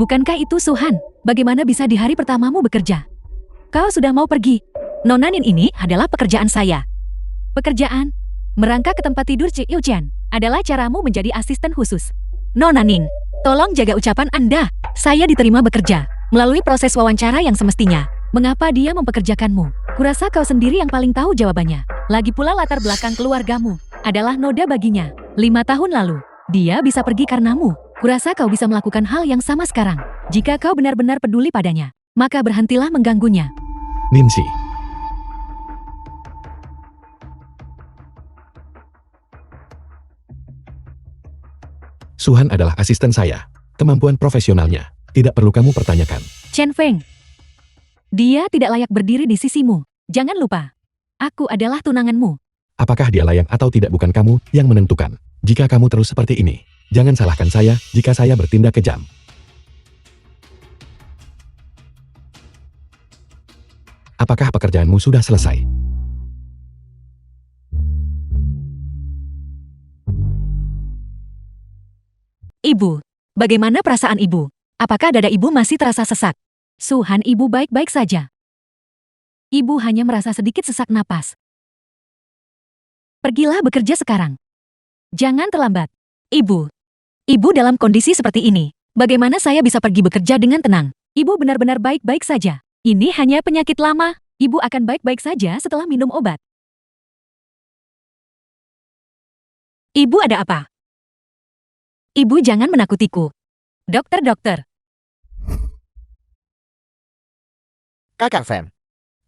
Bukankah itu Suhan? Bagaimana bisa di hari pertamamu bekerja? Kau sudah mau pergi. Nona Nin ini adalah pekerjaan saya. Pekerjaan? Merangkak ke tempat tidur Ci Yuchen adalah caramu menjadi asisten khusus. Nona Nin, tolong jaga ucapan Anda. Saya diterima bekerja melalui proses wawancara yang semestinya. Mengapa dia mempekerjakanmu? Kurasa kau sendiri yang paling tahu jawabannya. Lagi pula latar belakang keluargamu adalah noda baginya. 5 tahun lalu, dia bisa pergi karenamu. Kurasa kau bisa melakukan hal yang sama sekarang. Jika kau benar-benar peduli padanya, maka berhentilah mengganggunya. Ninsi. Suhan adalah asisten saya. Kemampuan profesionalnya tidak perlu kamu pertanyakan. Chen Feng. Dia tidak layak berdiri di sisimu. Jangan lupa, aku adalah tunanganmu. Apakah dia layak atau tidak bukan kamu yang menentukan. Jika kamu terus seperti ini, jangan salahkan saya jika saya bertindak kejam. Apakah pekerjaanmu sudah selesai? Ibu, bagaimana perasaan ibu? Apakah dada ibu masih terasa sesak? Suhan, ibu baik-baik saja. Ibu hanya merasa sedikit sesak napas. Pergilah bekerja sekarang. Jangan terlambat. Ibu dalam kondisi seperti ini. Bagaimana saya bisa pergi bekerja dengan tenang? Ibu benar-benar baik-baik saja. Ini hanya penyakit lama. Ibu akan baik-baik saja setelah minum obat. Ibu ada apa? Ibu jangan menakutiku. Dokter. Kakang Fan,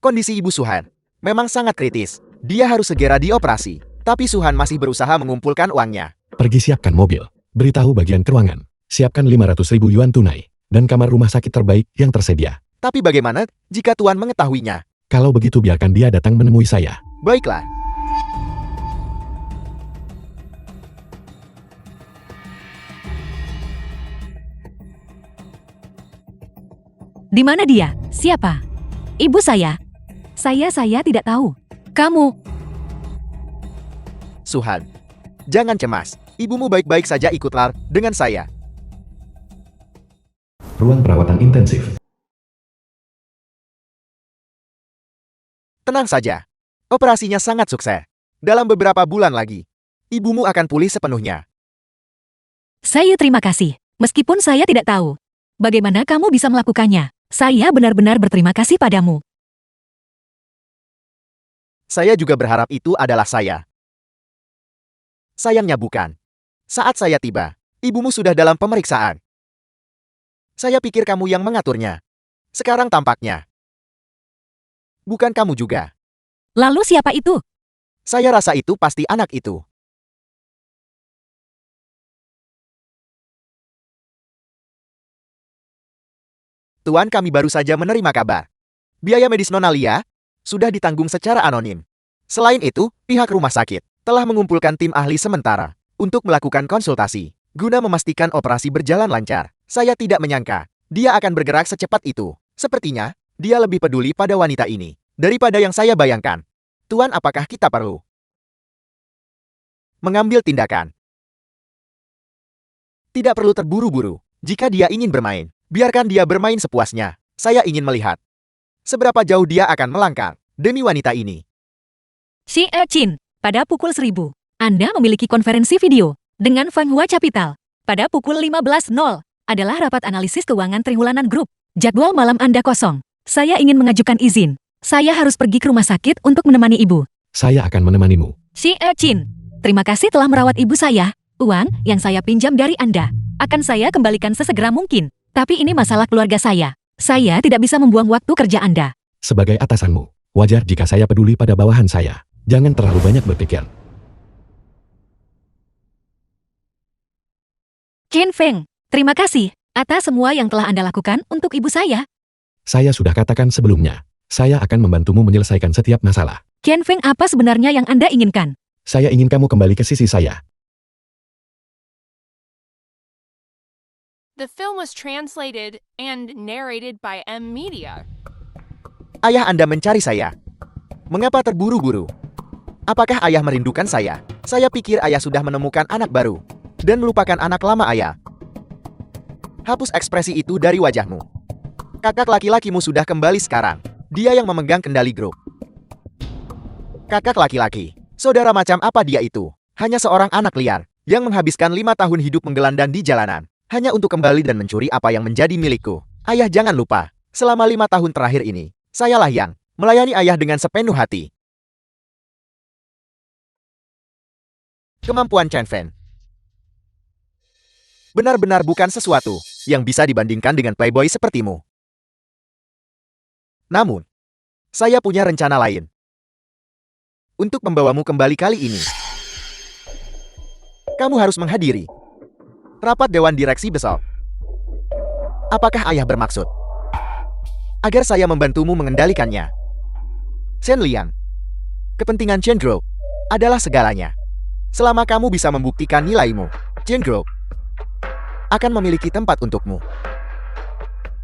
kondisi Ibu Suhan memang sangat kritis. Dia harus segera dioperasi. Tapi Suhan masih berusaha mengumpulkan uangnya. Pergi siapkan mobil. Beritahu bagian keuangan. Siapkan 500.000 yuan tunai. Dan kamar rumah sakit terbaik yang tersedia. Tapi bagaimana jika Tuan mengetahuinya? Kalau begitu biarkan dia datang menemui saya. Baiklah. Di mana dia? Siapa? Ibu saya. Saya tidak tahu. Kamu. Suhan, jangan cemas. Ibumu baik-baik saja ikutlah dengan saya. Ruang perawatan intensif. Tenang saja. Operasinya sangat sukses. Dalam beberapa bulan lagi, ibumu akan pulih sepenuhnya. Saya terima kasih. Meskipun saya tidak tahu bagaimana kamu bisa melakukannya. Saya benar-benar berterima kasih padamu. Saya juga berharap itu adalah saya. Sayangnya bukan. Saat saya tiba, ibumu sudah dalam pemeriksaan. Saya pikir kamu yang mengaturnya. Sekarang tampaknya bukan kamu juga. Lalu siapa itu? Saya rasa itu pasti anak itu. Tuan, kami baru saja menerima kabar. Biaya medis Nona Lia sudah ditanggung secara anonim. Selain itu, pihak rumah sakit telah mengumpulkan tim ahli sementara untuk melakukan konsultasi guna memastikan operasi berjalan lancar. Saya tidak menyangka dia akan bergerak secepat itu. Sepertinya dia lebih peduli pada wanita ini daripada yang saya bayangkan. Tuan, apakah kita perlu mengambil tindakan? Tidak perlu terburu-buru. Jika dia ingin bermain, biarkan dia bermain sepuasnya. Saya ingin melihat seberapa jauh dia akan melangkah demi wanita ini. Si Chin, pada pukul 1000, Anda memiliki konferensi video dengan Fanghua Capital. Pada pukul 15.00 adalah rapat analisis keuangan triwulanan grup. Jadwal malam Anda kosong. Saya ingin mengajukan izin. Saya harus pergi ke rumah sakit untuk menemani ibu. Saya akan menemanimu. Si Chin, terima kasih telah merawat ibu saya. Uang yang saya pinjam dari Anda akan saya kembalikan sesegera mungkin. Tapi ini masalah keluarga saya. Saya tidak bisa membuang waktu kerja Anda. Sebagai atasanmu, wajar jika saya peduli pada bawahan saya. Jangan terlalu banyak berpikir. Chen Feng, terima kasih atas semua yang telah Anda lakukan untuk ibu saya. Saya sudah katakan sebelumnya, saya akan membantumu menyelesaikan setiap masalah. Chen Feng, apa sebenarnya yang Anda inginkan? Saya ingin kamu kembali ke sisi saya. The film was translated and narrated by M Media. Ayah Anda mencari saya. Mengapa terburu-buru? Apakah ayah merindukan saya? Saya pikir ayah sudah menemukan anak baru. Dan melupakan anak lama ayah. Hapus ekspresi itu dari wajahmu. Kakak laki-lakimu sudah kembali sekarang. Dia yang memegang kendali grup. Kakak laki-laki. Saudara macam apa dia itu? Hanya seorang anak liar yang menghabiskan 5 tahun hidup menggelandang di jalanan hanya untuk kembali dan mencuri apa yang menjadi milikku. Ayah jangan lupa, selama 5 tahun terakhir ini, sayalah yang melayani ayah dengan sepenuh hati. Kemampuan Chen Feng benar-benar bukan sesuatu yang bisa dibandingkan dengan playboy sepertimu. Namun, saya punya rencana lain untuk membawamu kembali kali ini. Kamu harus menghadiri rapat Dewan Direksi besok. Apakah ayah bermaksud agar saya membantumu mengendalikannya? Shen Liang, kepentingan Chen Group adalah segalanya. Selama kamu bisa membuktikan nilaimu, Chen Group akan memiliki tempat untukmu.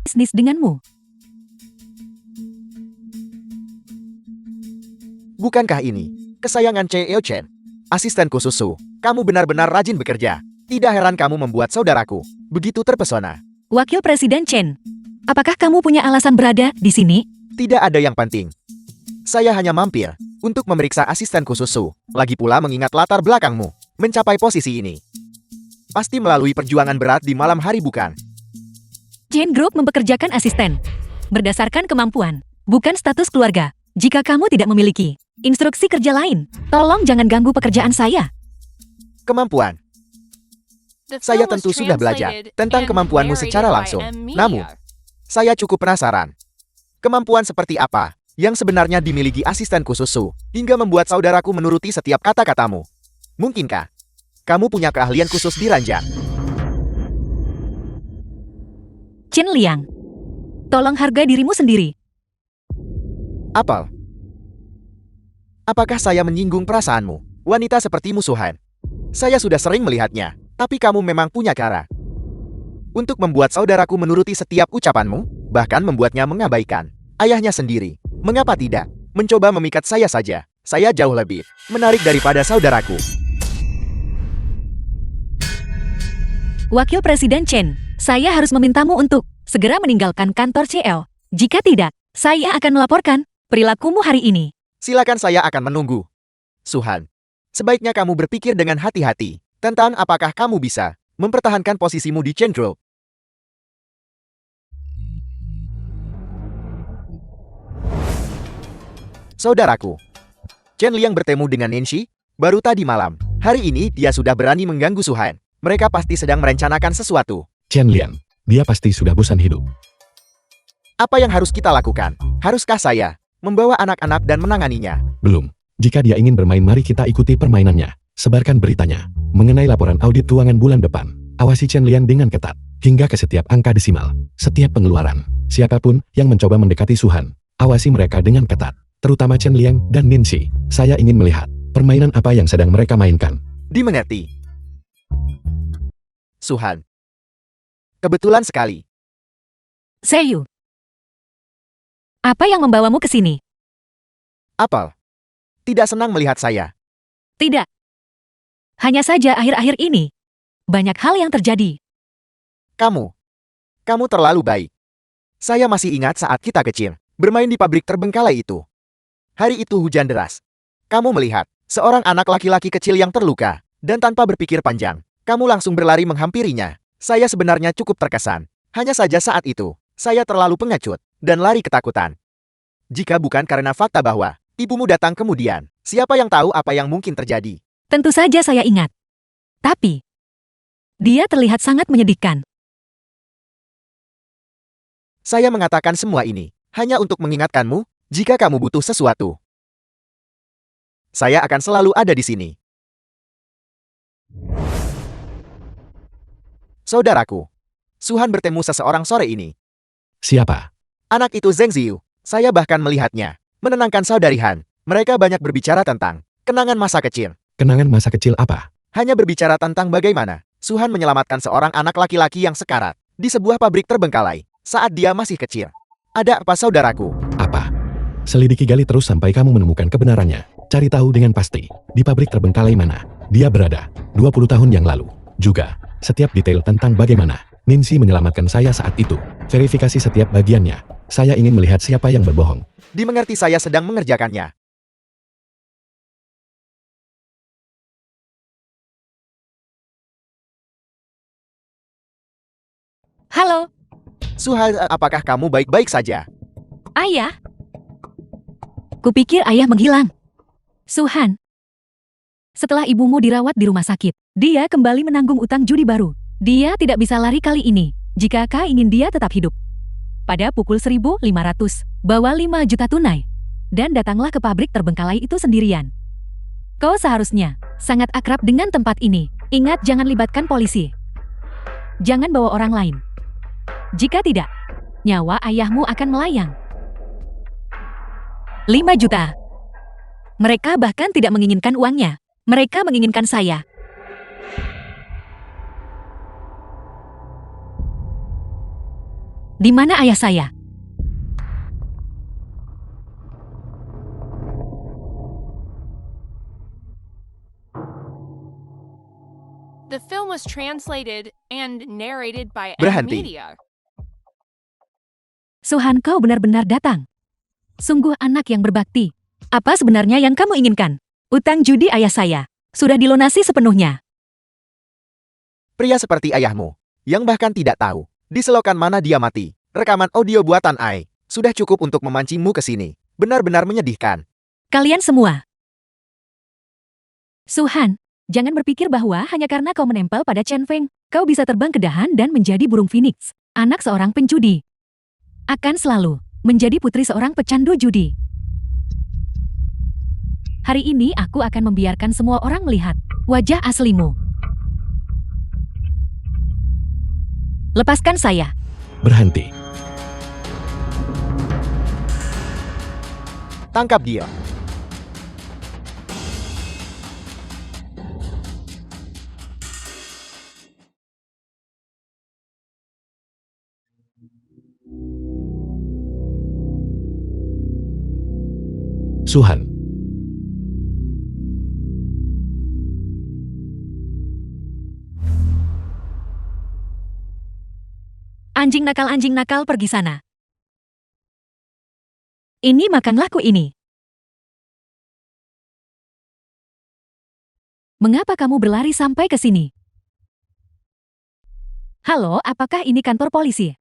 Bisnis denganmu. Bukankah ini kesayangan Cheo Chen, asisten khusus Su? Kamu benar-benar rajin bekerja. Tidak heran kamu membuat saudaraku begitu terpesona. Wakil Presiden Chen, apakah kamu punya alasan berada di sini? Tidak ada yang penting. Saya hanya mampir untuk memeriksa asisten khusus Su. Lagi pula mengingat latar belakangmu mencapai posisi ini. Pasti melalui perjuangan berat di malam hari bukan? Chen Group mempekerjakan asisten berdasarkan kemampuan, bukan status keluarga. Jika kamu tidak memiliki instruksi kerja lain, tolong jangan ganggu pekerjaan saya. Kemampuan. The Saya film was tentu sudah belajar translated tentang and kemampuanmu narrated secara by langsung. M Media. Namun, saya cukup penasaran. Kemampuan seperti apa yang sebenarnya dimiliki asisten khusus Su hingga membuat saudaraku menuruti setiap kata-katamu? Mungkinkah kamu punya keahlian khusus di ranjang? Chen Liang, tolong hargai dirimu sendiri. Apel. Apakah saya menyinggung perasaanmu? Wanita seperti musuhan. Saya sudah sering melihatnya, tapi kamu memang punya cara untuk membuat saudaraku menuruti setiap ucapanmu, bahkan membuatnya mengabaikan ayahnya sendiri. Mengapa tidak mencoba memikat saya saja? Saya jauh lebih menarik daripada saudaraku. Wakil Presiden Chen, saya harus memintamu untuk segera meninggalkan kantor CL. Jika tidak, saya akan melaporkan perilakumu hari ini. Silakan, saya akan menunggu. Suhan, sebaiknya kamu berpikir dengan hati-hati tentang apakah kamu bisa mempertahankan posisimu di Chen Group. Saudaraku, Chen Liang bertemu dengan Nancy baru tadi malam. Hari ini dia sudah berani mengganggu Suhan. Mereka pasti sedang merencanakan sesuatu. Chen Liang, dia pasti sudah bosan hidup. Apa yang harus kita lakukan? Haruskah saya membawa anak-anak dan menanganinya? Belum. Jika dia ingin bermain, mari kita ikuti permainannya. Sebarkan beritanya mengenai laporan audit keuangan bulan depan. Awasi Chen Liang dengan ketat, hingga ke setiap angka desimal, setiap pengeluaran. Siapapun yang mencoba mendekati Suhan, awasi mereka dengan ketat. Terutama Chen Liang dan Nancy. Saya ingin melihat permainan apa yang sedang mereka mainkan. Dimengerti. Suhan. Kebetulan sekali. Seiyu, apa yang membawamu ke sini? Apel. Tidak senang melihat saya. Tidak. Hanya saja akhir-akhir ini, banyak hal yang terjadi. Kamu terlalu baik. Saya masih ingat saat kita kecil, bermain di pabrik terbengkalai itu. Hari itu hujan deras. Kamu melihat seorang anak laki-laki kecil yang terluka, dan tanpa berpikir panjang, kamu langsung berlari menghampirinya. Saya sebenarnya cukup terkesan. Hanya saja saat itu, saya terlalu pengecut dan lari ketakutan. Jika bukan karena fakta bahwa ibumu datang kemudian, siapa yang tahu apa yang mungkin terjadi? Tentu saja saya ingat. Tapi, dia terlihat sangat menyedihkan. Saya mengatakan semua ini hanya untuk mengingatkanmu, jika kamu butuh sesuatu. Saya akan selalu ada di sini. Saudaraku, Suhan bertemu seseorang sore ini. Siapa? Anak itu Zheng Ziyu. Saya bahkan melihatnya menenangkan saudari Han. Mereka banyak berbicara tentang kenangan masa kecil. Kenangan masa kecil apa? Hanya berbicara tentang bagaimana Suhan menyelamatkan seorang anak laki-laki yang sekarat Di sebuah pabrik terbengkalai, saat dia masih kecil. Ada apa saudaraku? Apa? Selidiki gali terus sampai kamu menemukan kebenarannya. Cari tahu dengan pasti, di pabrik terbengkalai mana dia berada 20 tahun yang lalu. Juga, setiap detail tentang bagaimana Nincy menyelamatkan saya saat itu. Verifikasi setiap bagiannya. Saya ingin melihat siapa yang berbohong. Dimengerti, saya sedang mengerjakannya. Halo, Suha, apakah kamu baik-baik saja? Ayah. Kupikir ayah menghilang. Suhan. Setelah ibumu dirawat di rumah sakit, dia kembali menanggung utang judi baru. Dia tidak bisa lari kali ini, jika kau ingin dia tetap hidup. Pada pukul 1500, bawa 5 juta tunai. Dan datanglah ke pabrik terbengkalai itu sendirian. Kau seharusnya sangat akrab dengan tempat ini. Ingat, jangan libatkan polisi. Jangan bawa orang lain. Jika tidak, nyawa ayahmu akan melayang. 5 juta. Mereka bahkan tidak menginginkan uangnya. Mereka menginginkan saya. Di mana ayah saya? The film was translated and narrated by Berhenti. Media. Suhan, kau benar-benar datang. Sungguh anak yang berbakti. Apa sebenarnya yang kamu inginkan? Utang judi ayah saya sudah dilunasi sepenuhnya. Pria seperti ayahmu, yang bahkan tidak tahu di selokan mana dia mati. Rekaman audio buatan Ai sudah cukup untuk memancingmu ke sini. Benar-benar menyedihkan. Kalian semua. Suhan, jangan berpikir bahwa hanya karena kau menempel pada Chen Feng, kau bisa terbang ke dahan dan menjadi burung phoenix. Anak seorang penjudi akan selalu menjadi putri seorang pecandu judi. Hari ini aku akan membiarkan semua orang melihat wajah aslimu. Lepaskan saya. Berhenti. Tangkap dia. Suhan. Anjing nakal pergi sana. Ini makanlah ku ini. Mengapa kamu berlari sampai ke sini? Halo, apakah ini kantor polisi?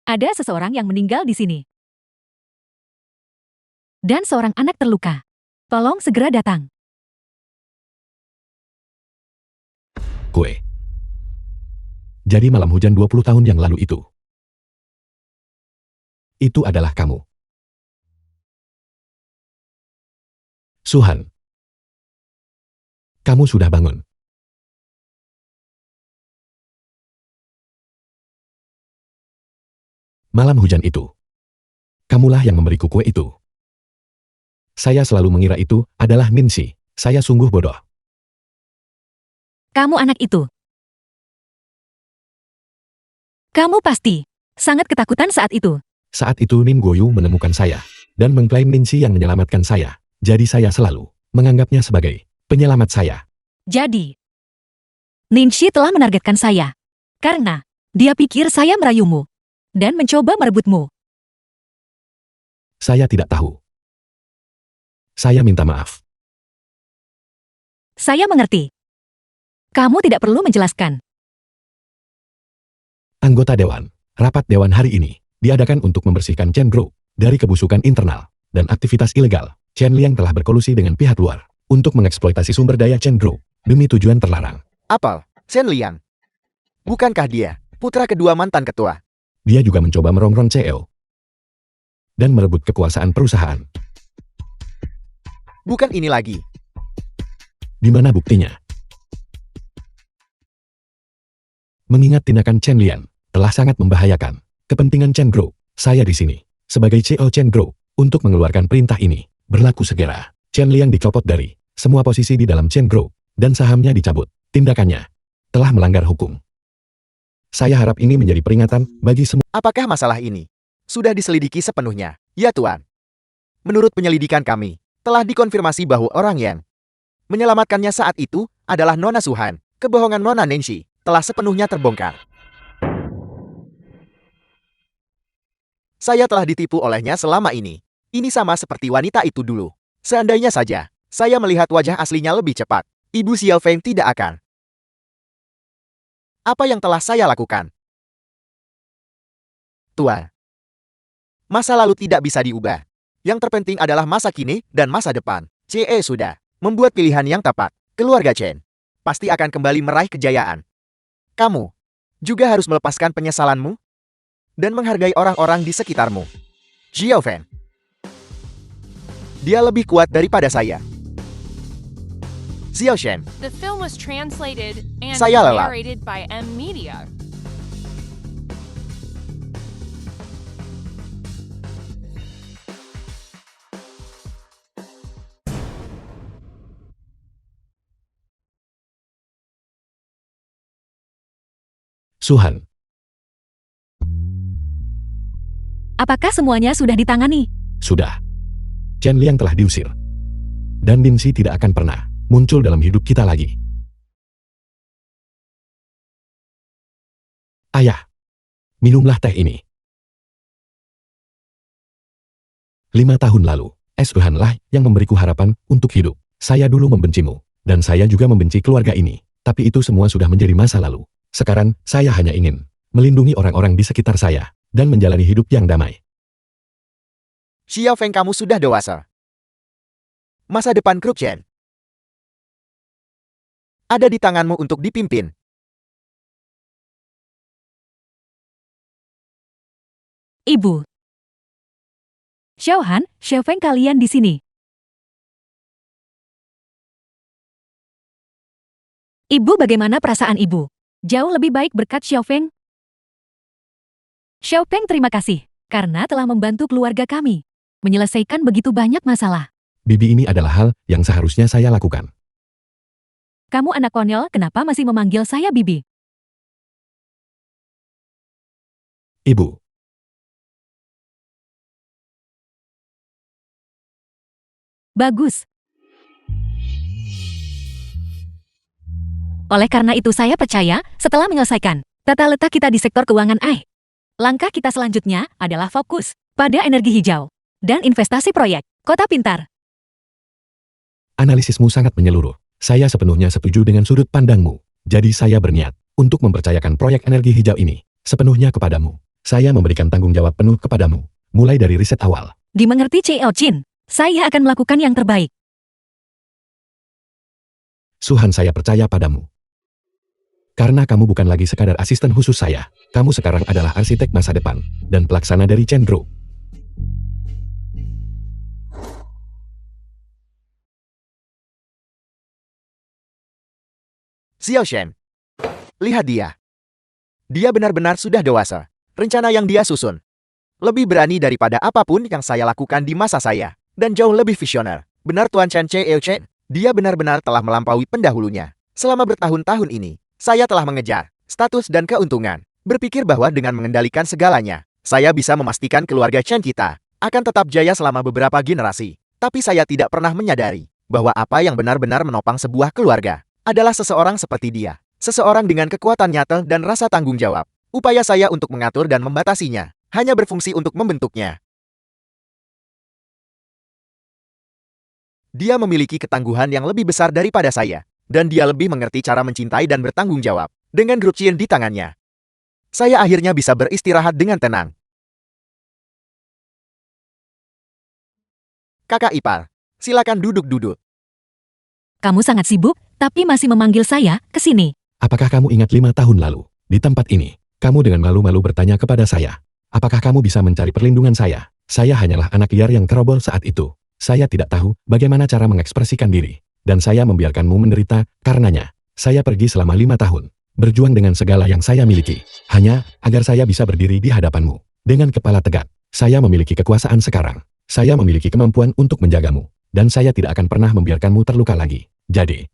Ada seseorang yang meninggal di sini. Dan seorang anak terluka. Tolong segera datang. Kue. Jadi malam hujan 20 tahun yang lalu itu adalah kamu. Suhan. Kamu sudah bangun. Malam hujan itu. Kamulah yang memberiku kue itu. Saya selalu mengira itu adalah Nincy. Saya sungguh bodoh. Kamu anak itu. Kamu pasti sangat ketakutan saat itu. Saat itu Nin Goyu menemukan saya dan mengklaim Nincy yang menyelamatkan saya. Jadi saya selalu menganggapnya sebagai penyelamat saya. Jadi, Nincy telah menargetkan saya. Karena dia pikir saya merayumu dan mencoba merebutmu. Saya tidak tahu. Saya minta maaf. Saya mengerti. Kamu tidak perlu menjelaskan. Anggota Dewan, rapat Dewan hari ini diadakan untuk membersihkan Chen Group dari kebusukan internal dan aktivitas ilegal. Chen Liang telah berkolusi dengan pihak luar untuk mengeksploitasi sumber daya Chen Group demi tujuan terlarang. Apel, Shen Liang. Bukankah dia putra kedua mantan ketua? Dia juga mencoba merongrong CEO dan merebut kekuasaan perusahaan. Bukan ini lagi. Di mana buktinya? Mengingat tindakan Chen Liang telah sangat membahayakan kepentingan Chen Group, saya di sini sebagai CEO Chen Group untuk mengeluarkan perintah ini berlaku segera. Chen Liang dicopot dari semua posisi di dalam Chen Group dan sahamnya dicabut. Tindakannya telah melanggar hukum. Saya harap ini menjadi peringatan bagi semua. Apakah masalah ini sudah diselidiki sepenuhnya? Ya Tuan. Menurut penyelidikan kami, telah dikonfirmasi bahwa orang yang menyelamatkannya saat itu adalah Nona Suhan. Kebohongan Nona Nancy telah sepenuhnya terbongkar. Saya telah ditipu olehnya selama ini. Ini sama seperti wanita itu dulu. Seandainya saja saya melihat wajah aslinya lebih cepat, Ibu Xiao Feng tidak akan. Apa yang telah saya lakukan? Tuan, masa lalu tidak bisa diubah. Yang terpenting adalah masa kini dan masa depan. CE sudah membuat pilihan yang tepat. Keluarga Chen pasti akan kembali meraih kejayaan. Kamu juga harus melepaskan penyesalanmu dan menghargai orang-orang di sekitarmu. Xiao Feng. Dia lebih kuat daripada saya. Xiao Shen. The film was translated and Saya lelah. narrated by M Media. Suhan, Apakah semuanya sudah ditangani? sudah. Chen Liang telah diusir. Dan Binsi tidak akan pernah muncul dalam hidup kita lagi. Ayah, minumlah teh ini. 5 tahun lalu, Tuhanlah yang memberiku harapan untuk hidup. Saya dulu membencimu, dan saya juga membenci keluarga ini. Tapi itu semua sudah menjadi masa lalu. Sekarang, saya hanya ingin melindungi orang-orang di sekitar saya, dan menjalani hidup yang damai. Xiao Feng, kamu sudah dewasa. Masa depan grup Chen ada di tanganmu untuk dipimpin. Ibu. Xiaohan, Xiao Feng kalian di sini. Ibu, bagaimana perasaan ibu? Jauh lebih baik berkat Xiao Feng. Xiao Feng, terima kasih karena telah membantu keluarga kami menyelesaikan begitu banyak masalah. Bibi, ini adalah hal yang seharusnya saya lakukan. Kamu anak konyol, kenapa masih memanggil saya Bibi? Ibu, Bagus. Oleh karena itu saya percaya, setelah menyelesaikan tata letak kita di sektor keuangan AI, langkah kita selanjutnya adalah fokus pada energi hijau dan investasi proyek kota pintar. analisismu sangat menyeluruh. Saya sepenuhnya setuju dengan sudut pandangmu. Jadi saya berniat untuk mempercayakan proyek energi hijau ini sepenuhnya kepadamu. Saya memberikan tanggung jawab penuh kepadamu, mulai dari riset awal. Dimengerti Cheo Chin, saya akan melakukan yang terbaik. Suhan, saya percaya padamu. Karena kamu bukan lagi sekadar asisten khusus saya, kamu sekarang adalah arsitek masa depan dan pelaksana dari Chen Group. Xiao Shen. Lihat dia. Dia benar-benar sudah dewasa. Rencana yang dia susun lebih berani daripada apapun yang saya lakukan di masa saya. Dan jauh lebih visioner. Benar Tuan Chen Cheo Chen. Dia benar-benar telah melampaui pendahulunya. Selama bertahun-tahun ini, saya telah mengejar status dan keuntungan. Berpikir bahwa dengan mengendalikan segalanya, saya bisa memastikan keluarga Chen kita akan tetap jaya selama beberapa generasi. Tapi saya tidak pernah menyadari bahwa apa yang benar-benar menopang sebuah keluarga adalah seseorang seperti dia. Seseorang dengan kekuatan nyata dan rasa tanggung jawab. Upaya saya untuk mengatur dan membatasinya hanya berfungsi untuk membentuknya. Dia memiliki ketangguhan yang lebih besar daripada saya. Dan dia lebih mengerti cara mencintai dan bertanggung jawab. Dengan grup Chen di tangannya, saya akhirnya bisa beristirahat dengan tenang. Kakak ipar, silakan duduk-duduk. Kamu sangat sibuk, tapi masih memanggil saya ke sini. Apakah kamu ingat 5 tahun lalu, di tempat ini, kamu dengan malu-malu bertanya kepada saya, apakah kamu bisa mencari perlindungan saya? Saya hanyalah anak liar yang terobol saat itu. Saya tidak tahu bagaimana cara mengekspresikan diri. Dan saya membiarkanmu menderita karenanya. Saya pergi selama 5 tahun, berjuang dengan segala yang saya miliki, hanya agar saya bisa berdiri di hadapanmu. Dengan kepala tegak, saya memiliki kekuasaan sekarang. Saya memiliki kemampuan untuk menjagamu. Dan saya tidak akan pernah membiarkanmu terluka lagi. Jadi,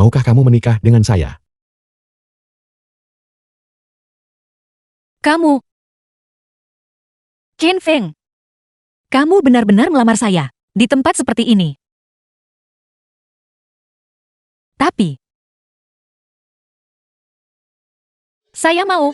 Maukah kamu menikah dengan saya? Kamu, Chen Feng, kamu benar-benar melamar saya di tempat seperti ini. Tapi, saya mau.